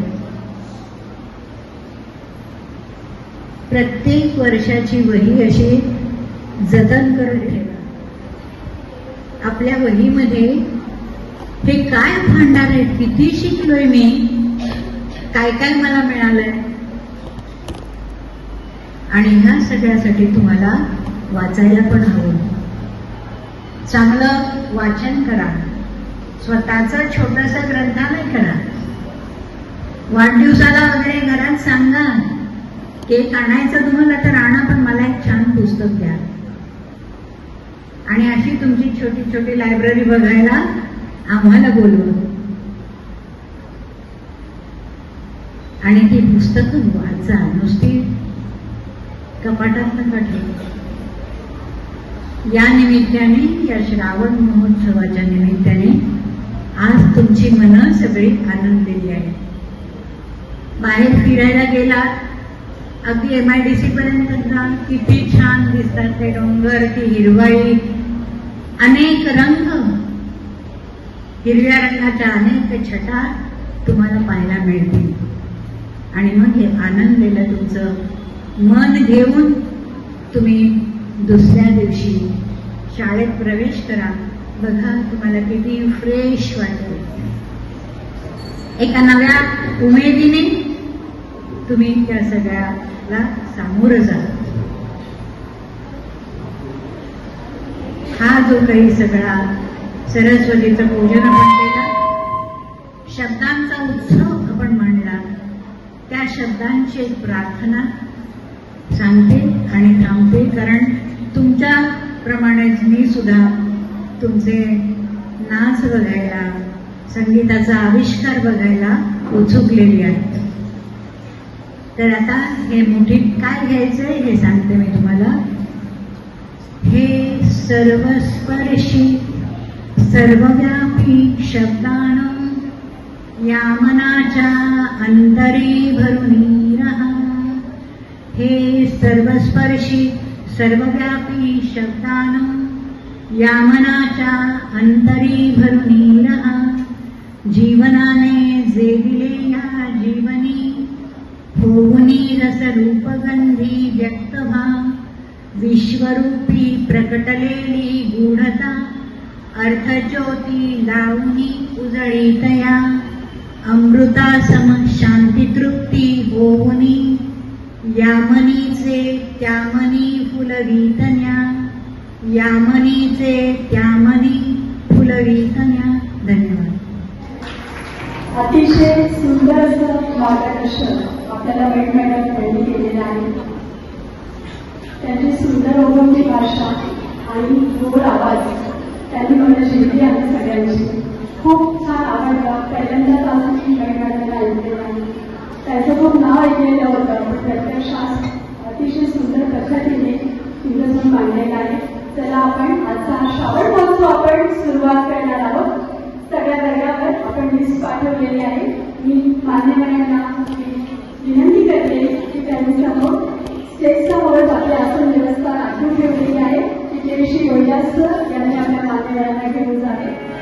प्रत्येक वर्षाची वही अशी जतन करून ठेवा. आपल्या वहीमध्ये हे काय भांडार आहे, किती शिकलोय मी, काय काय मला मिळालंय. आणि ह्या सगळ्यासाठी तुम्हाला वाचायला पण हवं. चांगलं वाचन करा. स्वतःचं छोटंसं ग्रंथालय करा. वाढदिवसाला वगैरे घरात सांगा केक आणायचं तुम्हाला तर आणा, पण मला एक छान पुस्तक द्या. आणि अशी तुमची छोटी छोटी लायब्ररी बघायला आम्हाला बोलवा. आणि ती पुस्तकं वाचा, नुसती कपाटात नका ठेवा. या निमित्ताने, या श्रावण महोत्सवाच्या निमित्ताने आज तुमची मनं सगळी आनंदलेली आहे. बाहेर फिरायला गेला, अगदी MIDC पर्यंत जा, किती छान दिसतात ते डोंगर, ती हिरवाई, अनेक रंग, हिरव्या रंगाच्या अनेक छटा तुम्हाला पाहायला मिळतील. आणि मग हे आनंदलेलं तुमचं मन घेऊन तुम्ही दुसऱ्या दिवशी शाळेत प्रवेश करा. बघा तुम्हाला किती फ्रेश वाटते. एका नव्या उमेदीने तुम्ही त्या सगळ्याला सामोरं जा. हा जो काही सगळा सरस्वतीचं पूजन आपण केला, शब्दांचा उत्सव आपण मांडला, त्या शब्दांची एक प्रार्थना सांगते आणि थांबते. कारण तुमच्या प्रमाणेच मी सुद्धा तुमचे नाच बघायला, संगीताचा आविष्कार बघायला उत्सुकलेली आहे. तर आता हे मुठीत काय घ्यायचंय हे सांगते मी तुम्हाला. हे सर्वस्पर्शी सर्वव्यापी शब्दानं या मनाच्या अंतरी भरून हे सर्वस्पर्शी सर्वव्यापी शब्दानं या मनाच्या अंतरी भरून रहा. जीवनाने जे दिले या जीवनी होऊनी रसरूपगंधी व्यक्त व्हा. विश्वरूपी प्रकटलेली गूढता अर्थज्योती लावणी उजळीतया. अमृता सम शांती तृप्ती होऊनी या मनीचे त्या मनी फुलवीतन्या. या मनीचे त्या मनी फुलवीतन्या. धन्यवाद. अतिशय सुंदर असं मार्गदर्शन आपल्याला वेट मॅडम यांनी केलेलं आहे. त्यांची सुंदर ओघवती भाषा आणि गोड आवाज त्यांनी मला शिकली आहे सगळ्यांची. खूप छान आवडलं. पहिल्यांदाच आज मी वेट मॅडमला ऐकलेलं आहे. त्याचं खूप नाव ऐकलेलं होतं पण प्रत्यक्षात अतिशय सुंदर पद्धतीने तिथं मांडलेलं आहे. चला आपण आजचा हा श्रावण महोत्सव आपण सुरुवात करणार आहोत. सगळ्या वर्गावर आपण लिस्ट पाठवलेली आहे. मी मान्यवरांना विनंती करते की त्यांनी समोर स्टेज समोरच आपली आसन व्यवस्था राखून ठेवलेली आहे. विजयश्री गोयदास यांनी आपल्या मान्यवरांना घेऊन जावे.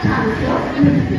छानसं नृत्य.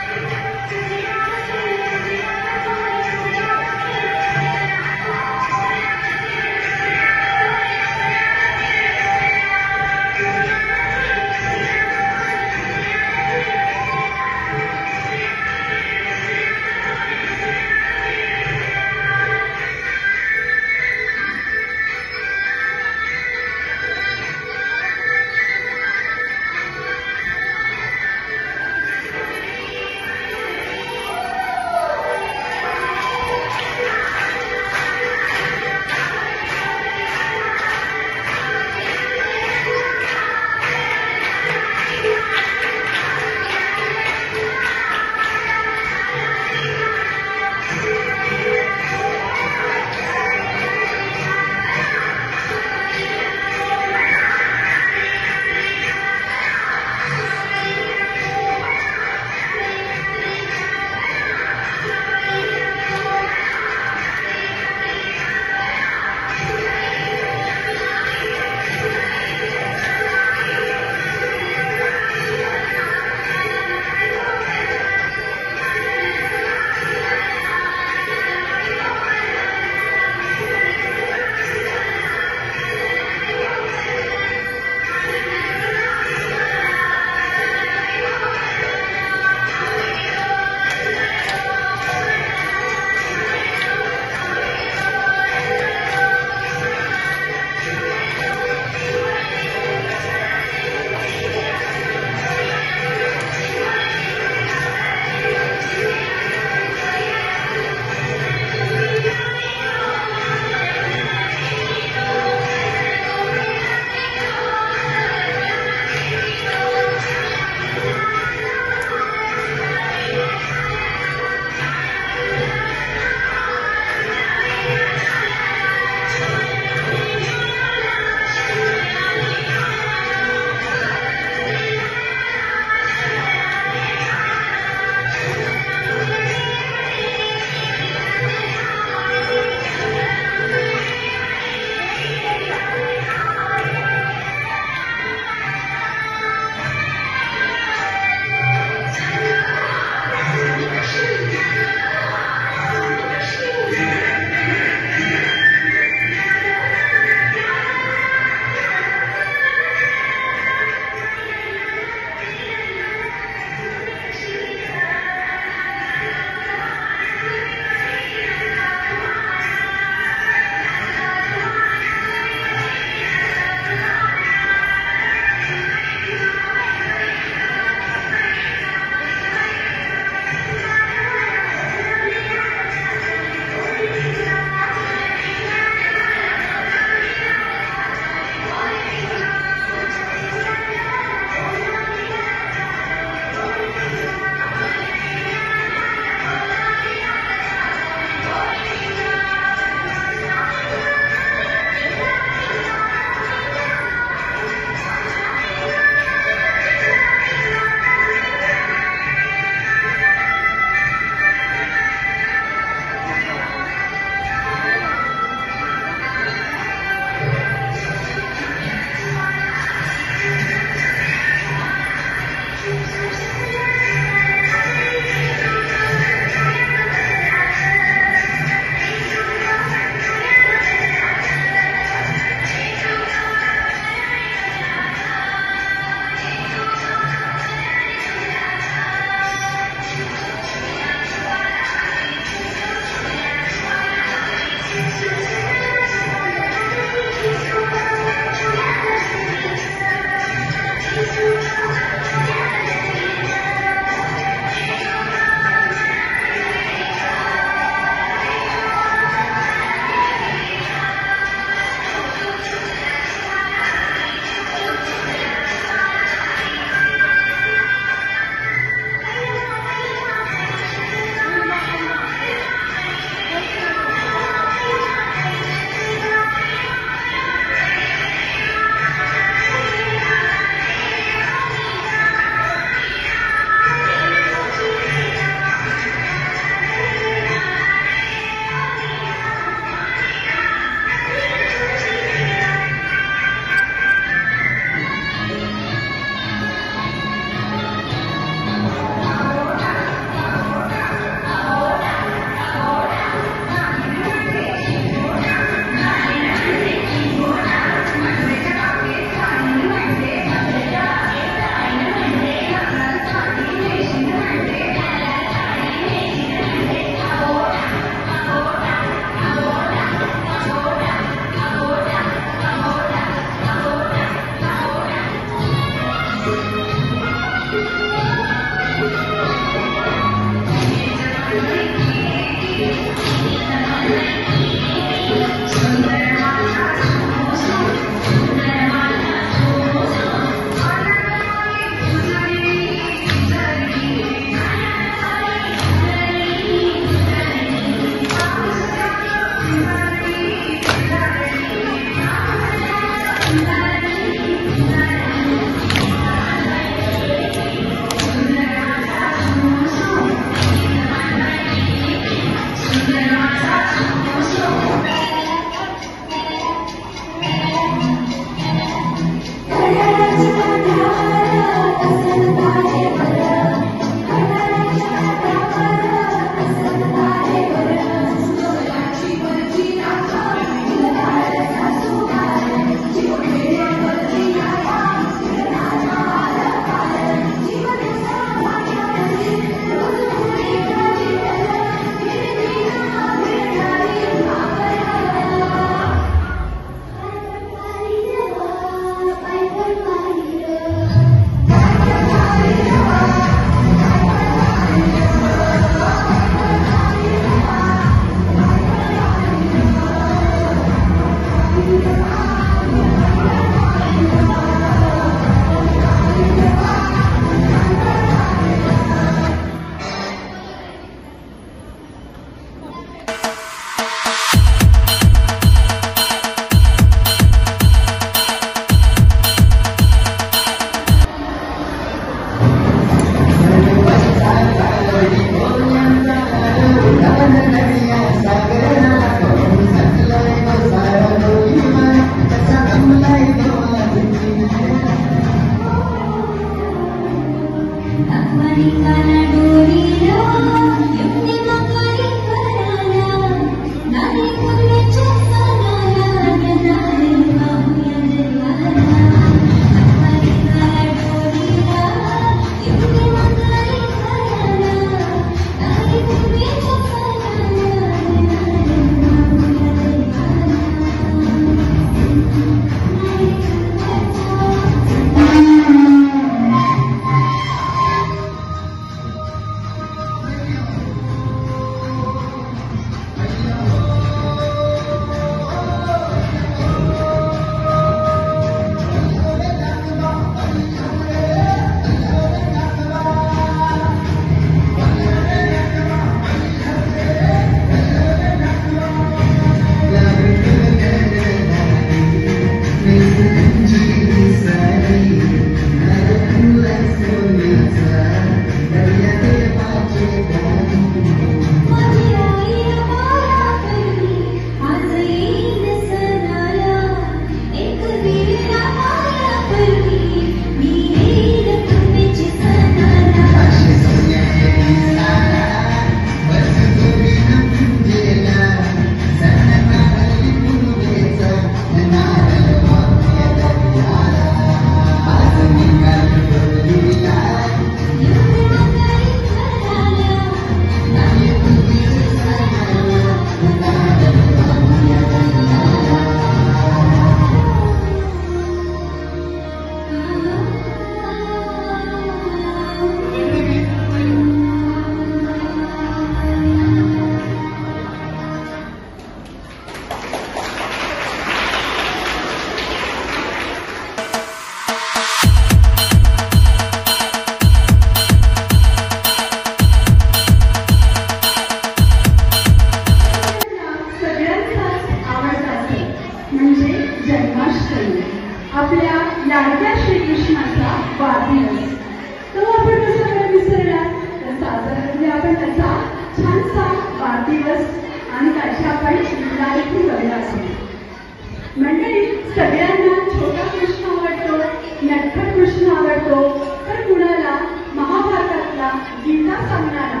मंडळी सगळ्यांना छोटा कृष्ण आवडतो, नटखट कृष्ण आवडतो, तर कुणाला महाभारतातला गीता सांगणारा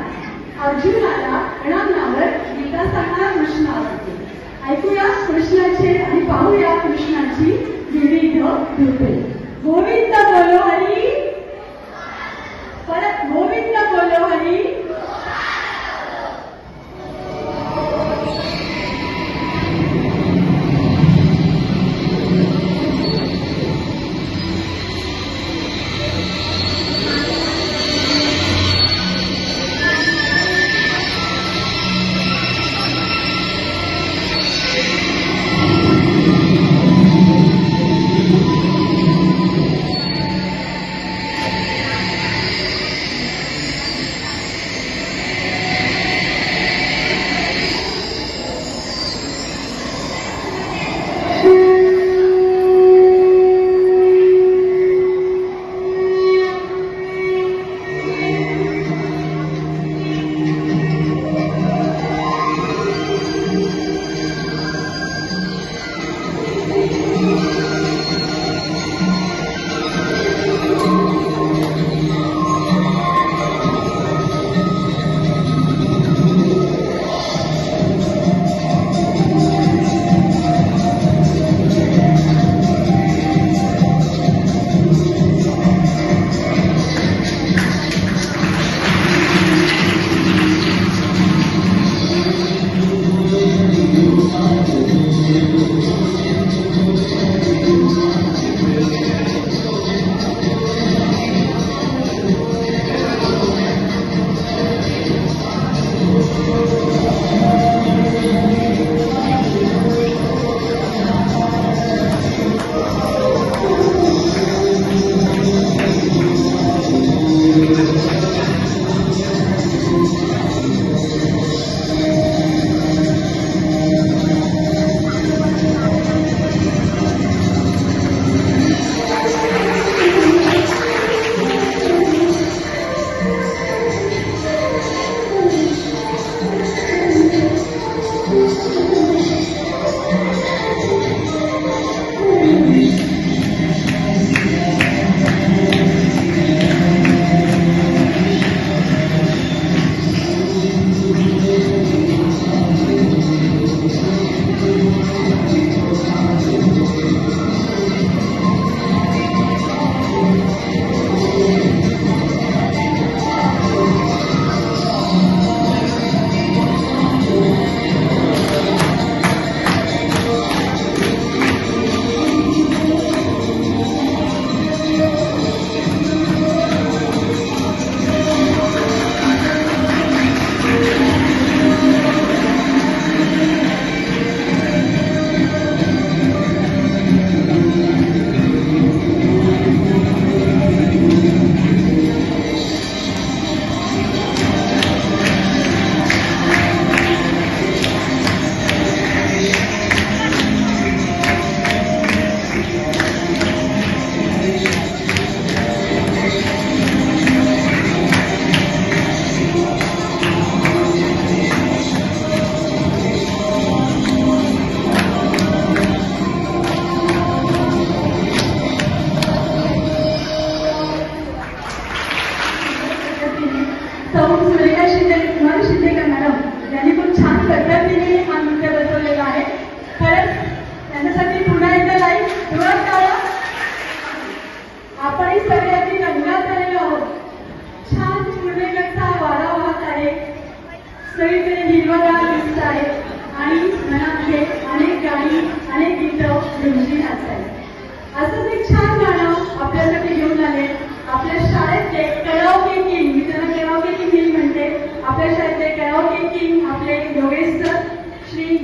अर्जुनाला रणांगणावर गीता सांगणारा कृष्ण आवडतो. ऐकूया कृष्णाचे आणि पाहूया कृष्णाची विविध रूपे. गोविंद बोलो हरी, परत गोविंद बोलो हरी.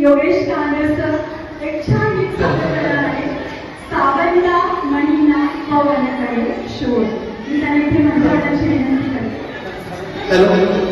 योगेश कांदळकर एक छान गीत सादर करणार आहे. सावरला महिना पवनकडे शोध. मी त्यांना इथे मंचावरची विनंती करते. हॅलो.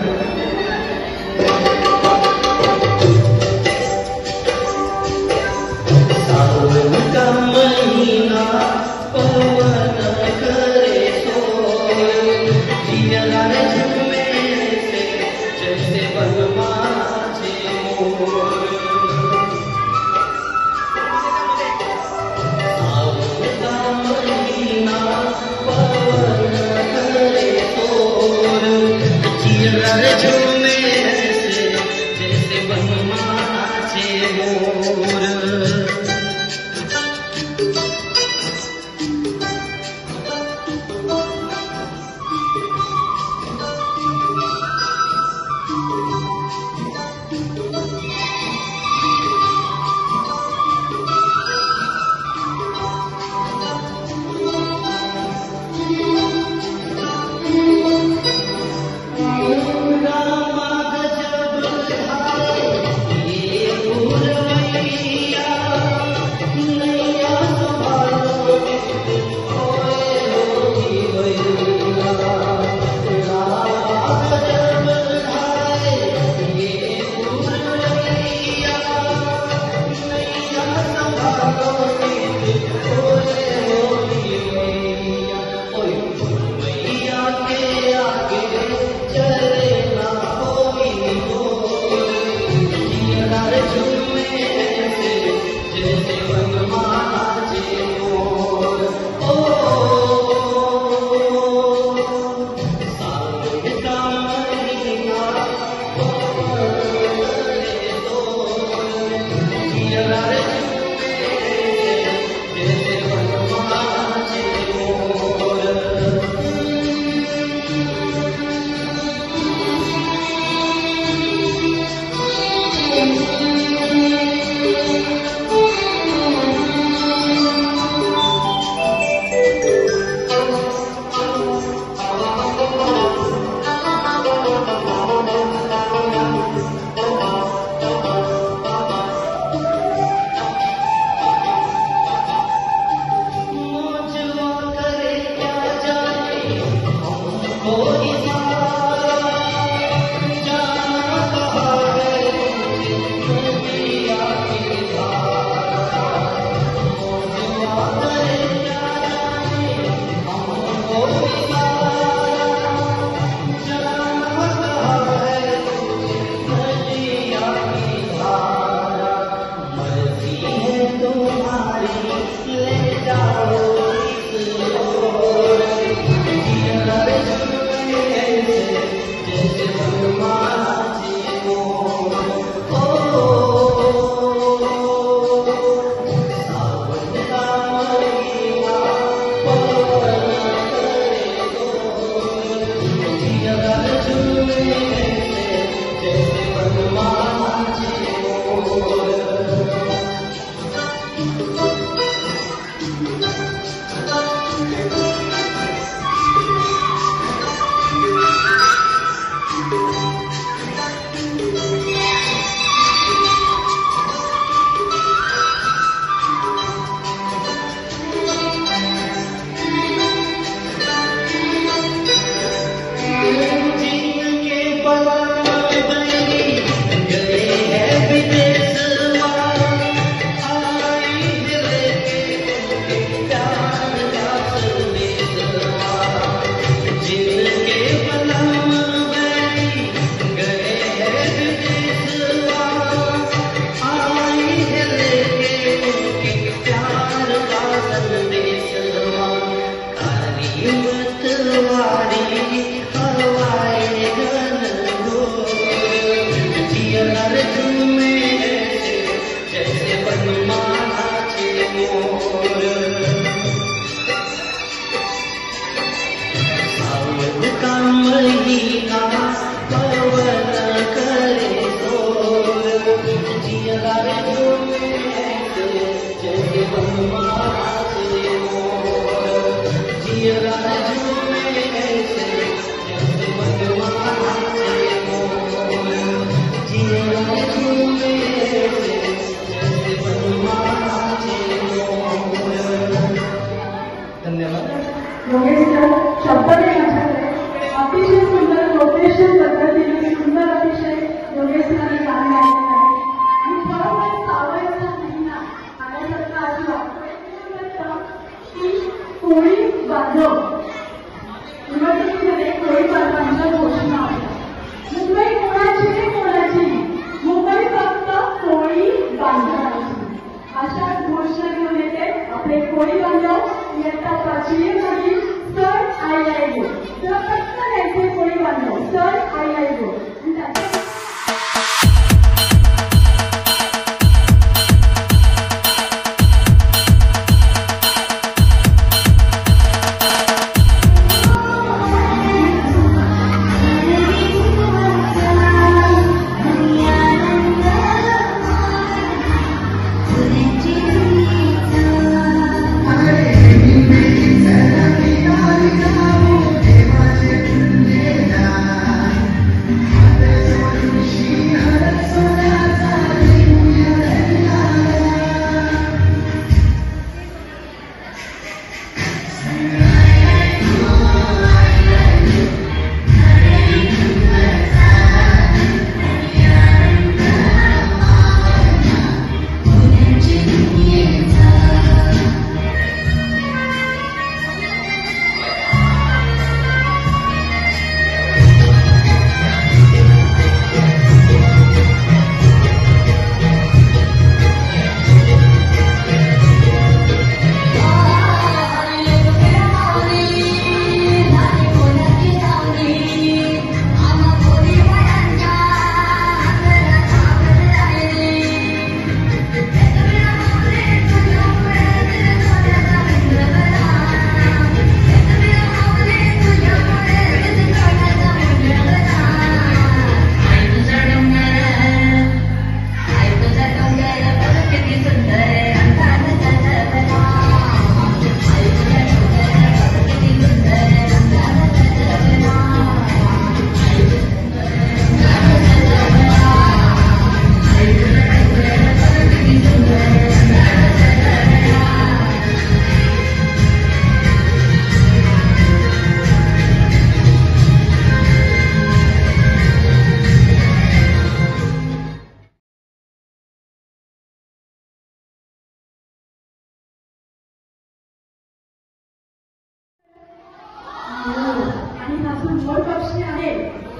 जो मोर पक्षी आहे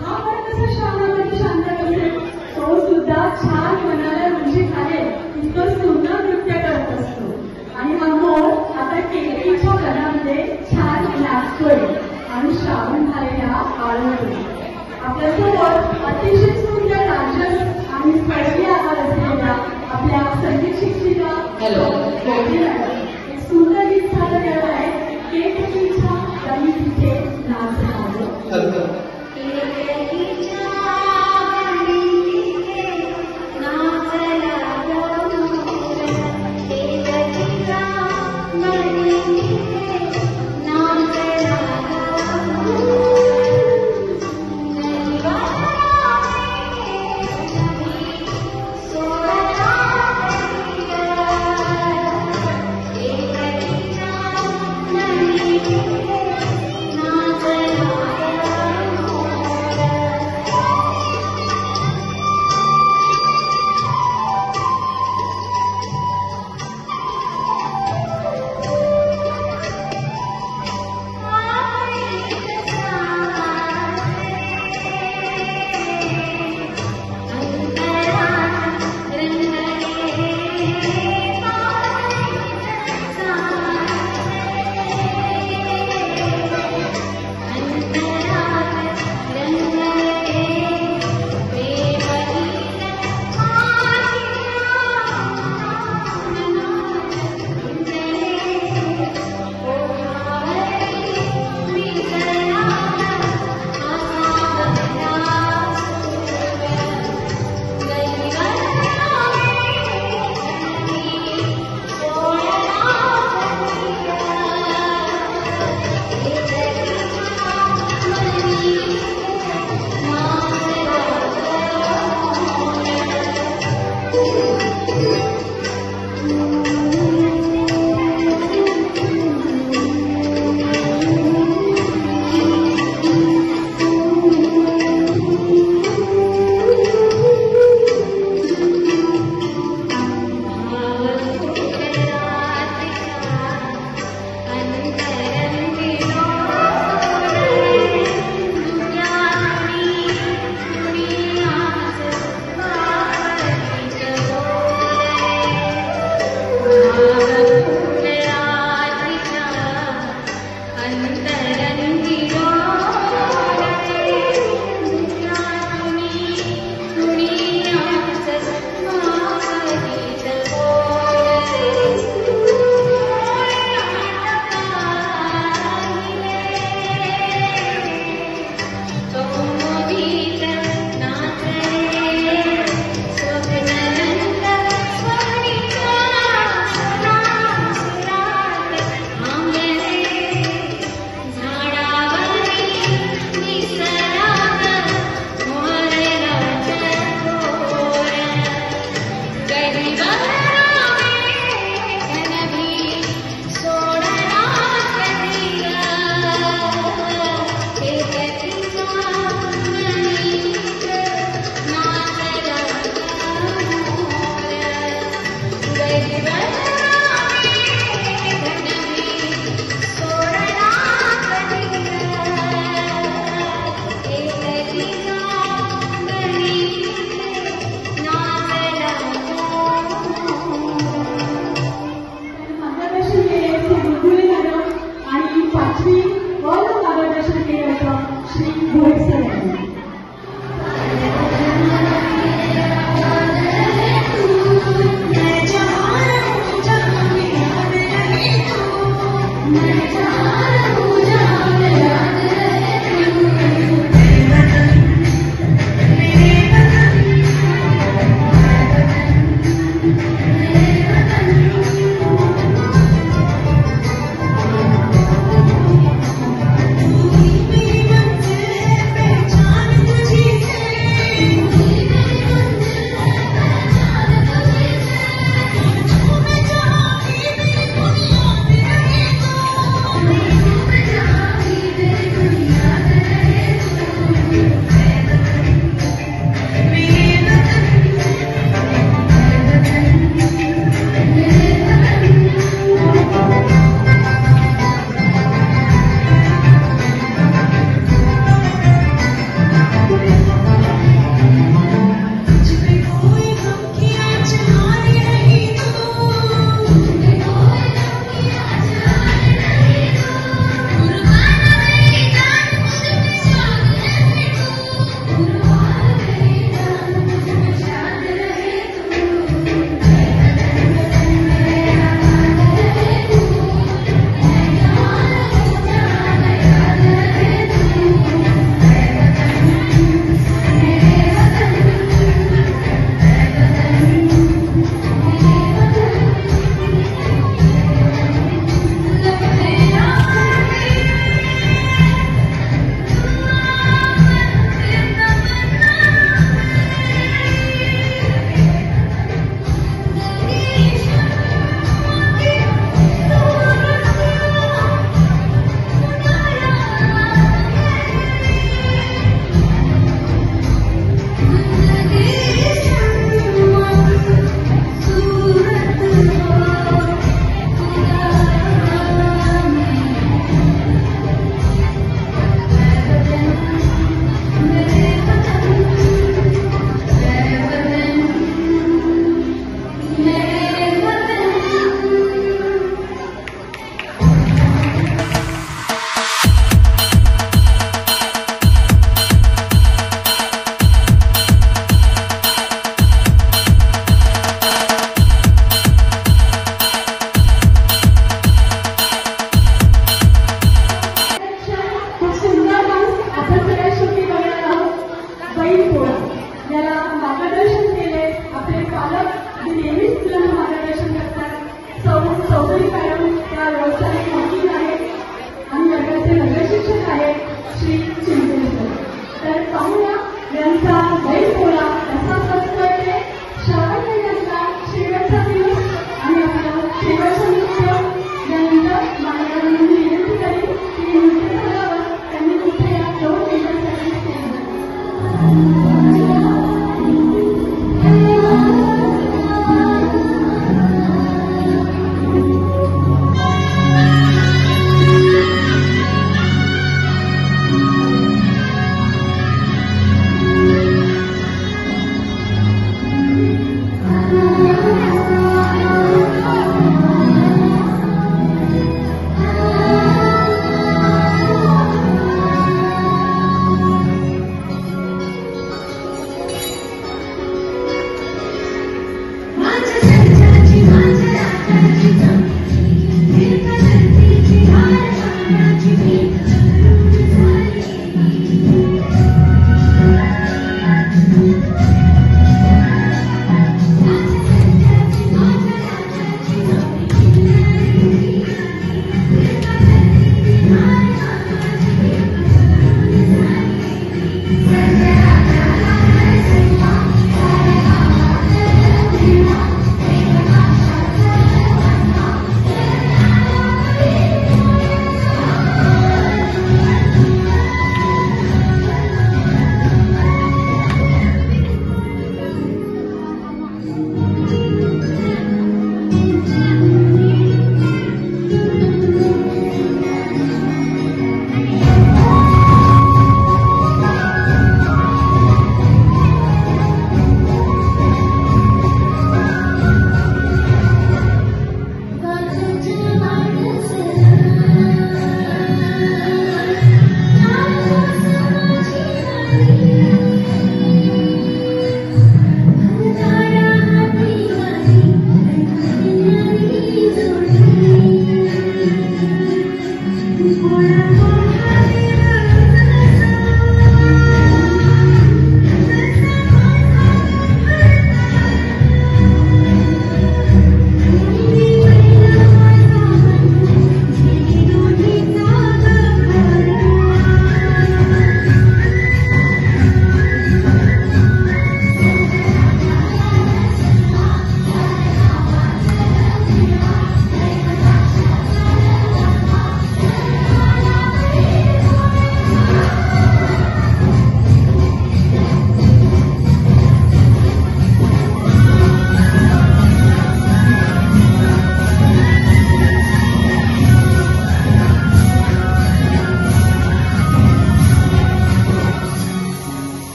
हा पण कसा श्रावणामध्ये शांत असेल, तो सुद्धा छान मनाला रुचिक आहे इतकं सुंदर नृत्य करत असतो. आणि हा मोर आता केळीच्या घरामध्ये छान नाचतोय आणि श्रावण झालेला आळवतोय. आपल्यासोबत अतिशय सुंदर राजस आणि स्पष्टी आवाज असलेल्या आपल्या संगीत शिक्षिका एक सुंदर गीत सादर करत आहे. केळीच्या गणी तिथे नाच झालो.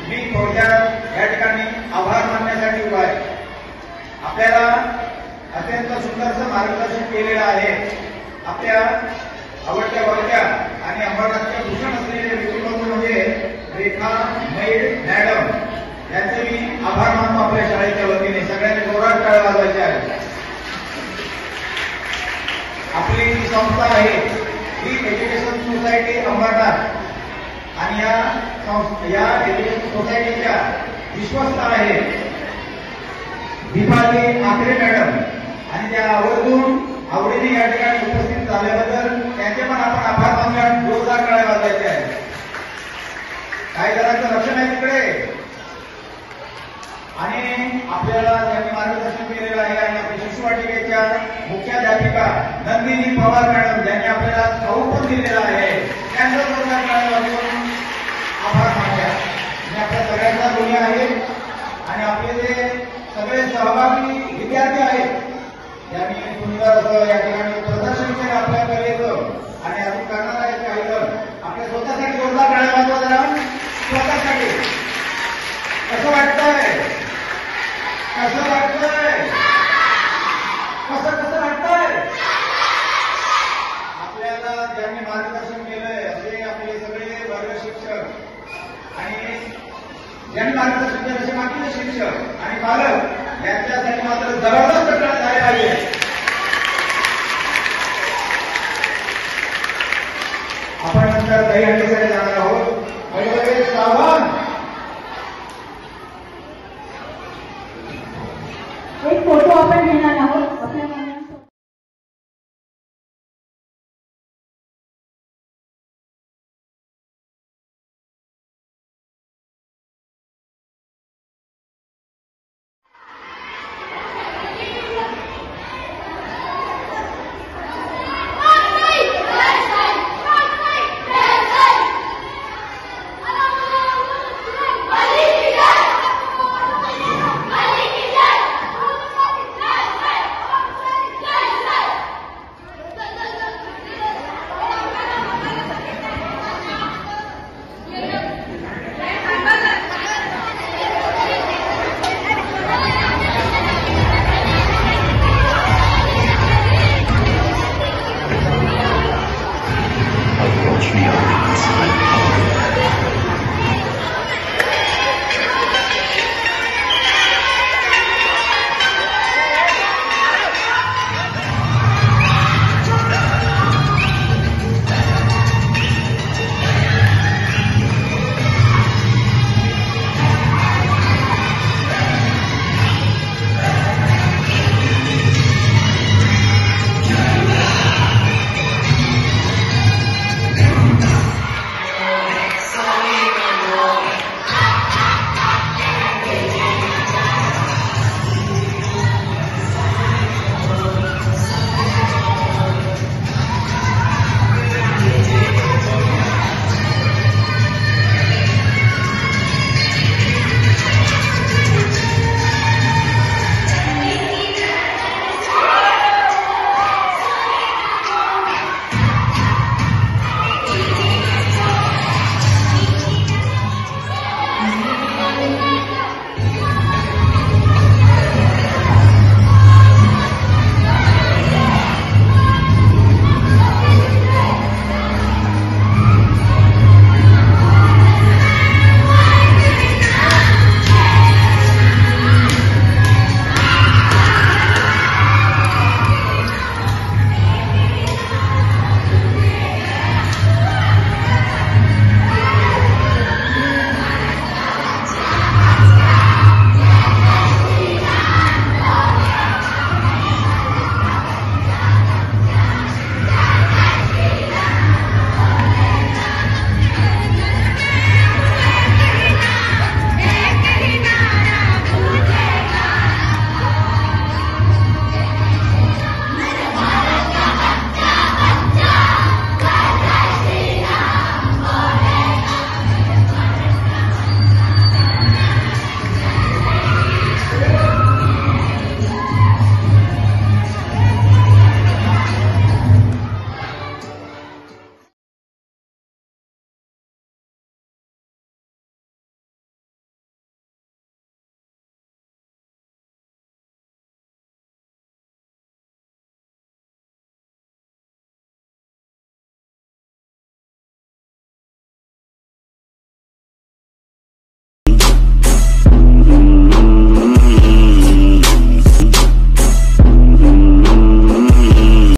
मी थोडक्यात या ठिकाणी आभार मानण्यासाठी उभा आहे. आपल्याला अत्यंत सुंदरसं मार्गदर्शन केलेलं आहे. आपल्या आवडत्या वरच्या आणि अंबरनाथच्या भूषण असलेले व्यक्तिमत्व म्हणजे रेखा मैड मॅडम यांचे मी आभार मानतो. आपल्या शाळेच्या वतीने सगळ्यांनी जोरात टाळ्या वाजवायच्या आहेत. आपली जी संस्था आहे ही एज्युकेशन सोसायटी अंबरनाथ आणि या एज्युकेशन सोसायटीच्या विश्वस्त आहे दीपाली आखरे मॅडम आणि त्या आवडीने या ठिकाणी उपस्थित झाल्याबद्दल त्यांचे पण आपण आभार मानूया. जोरदार टाळ्या वाजवायचे आहेत. काही जणांचं लक्ष नाही तिकडे आणि आपल्याला त्यांनी मार्गदर्शन केलेलं आहे. आणि आपल्या शिशुवाटिकेच्या मुख्याध्यापिका नंदिनी पवार मॅडम यांनी आपल्याला खाऊ पण दिलेला आहे. त्यांचा जोरदार टाळ्या वाजवून आभार मानूया. आणि आपल्या सगळ्यांचा ऋणी आहे. आणि आपले जे सगळे सहभागी विद्यार्थी आहेत त्यांनी सुंदर असं या ठिकाणी प्रदर्शन केलं आपल्या कलेचं आणि अजून करणार आहेत काही जण. आपल्या स्वतःसाठी जोरदार टाळ्या वाजवा जरा. स्वतःसाठी कसं वाटतंय? कसं वाटतंय? कसं वाटतंय? आपल्याला ज्यांनी मार्गदर्शन केलंय असे आपले सगळे वर्ग शिक्षक आणि ज्यांनी मार्गदर्शन केलं असे बाकीचे शिक्षक आणि पालक यांच्यासाठी मात्र जबरदस्त टाळ्या झाले पाहिजे. आपण नंतर दहीहंडीसाठी जाणार आहोत.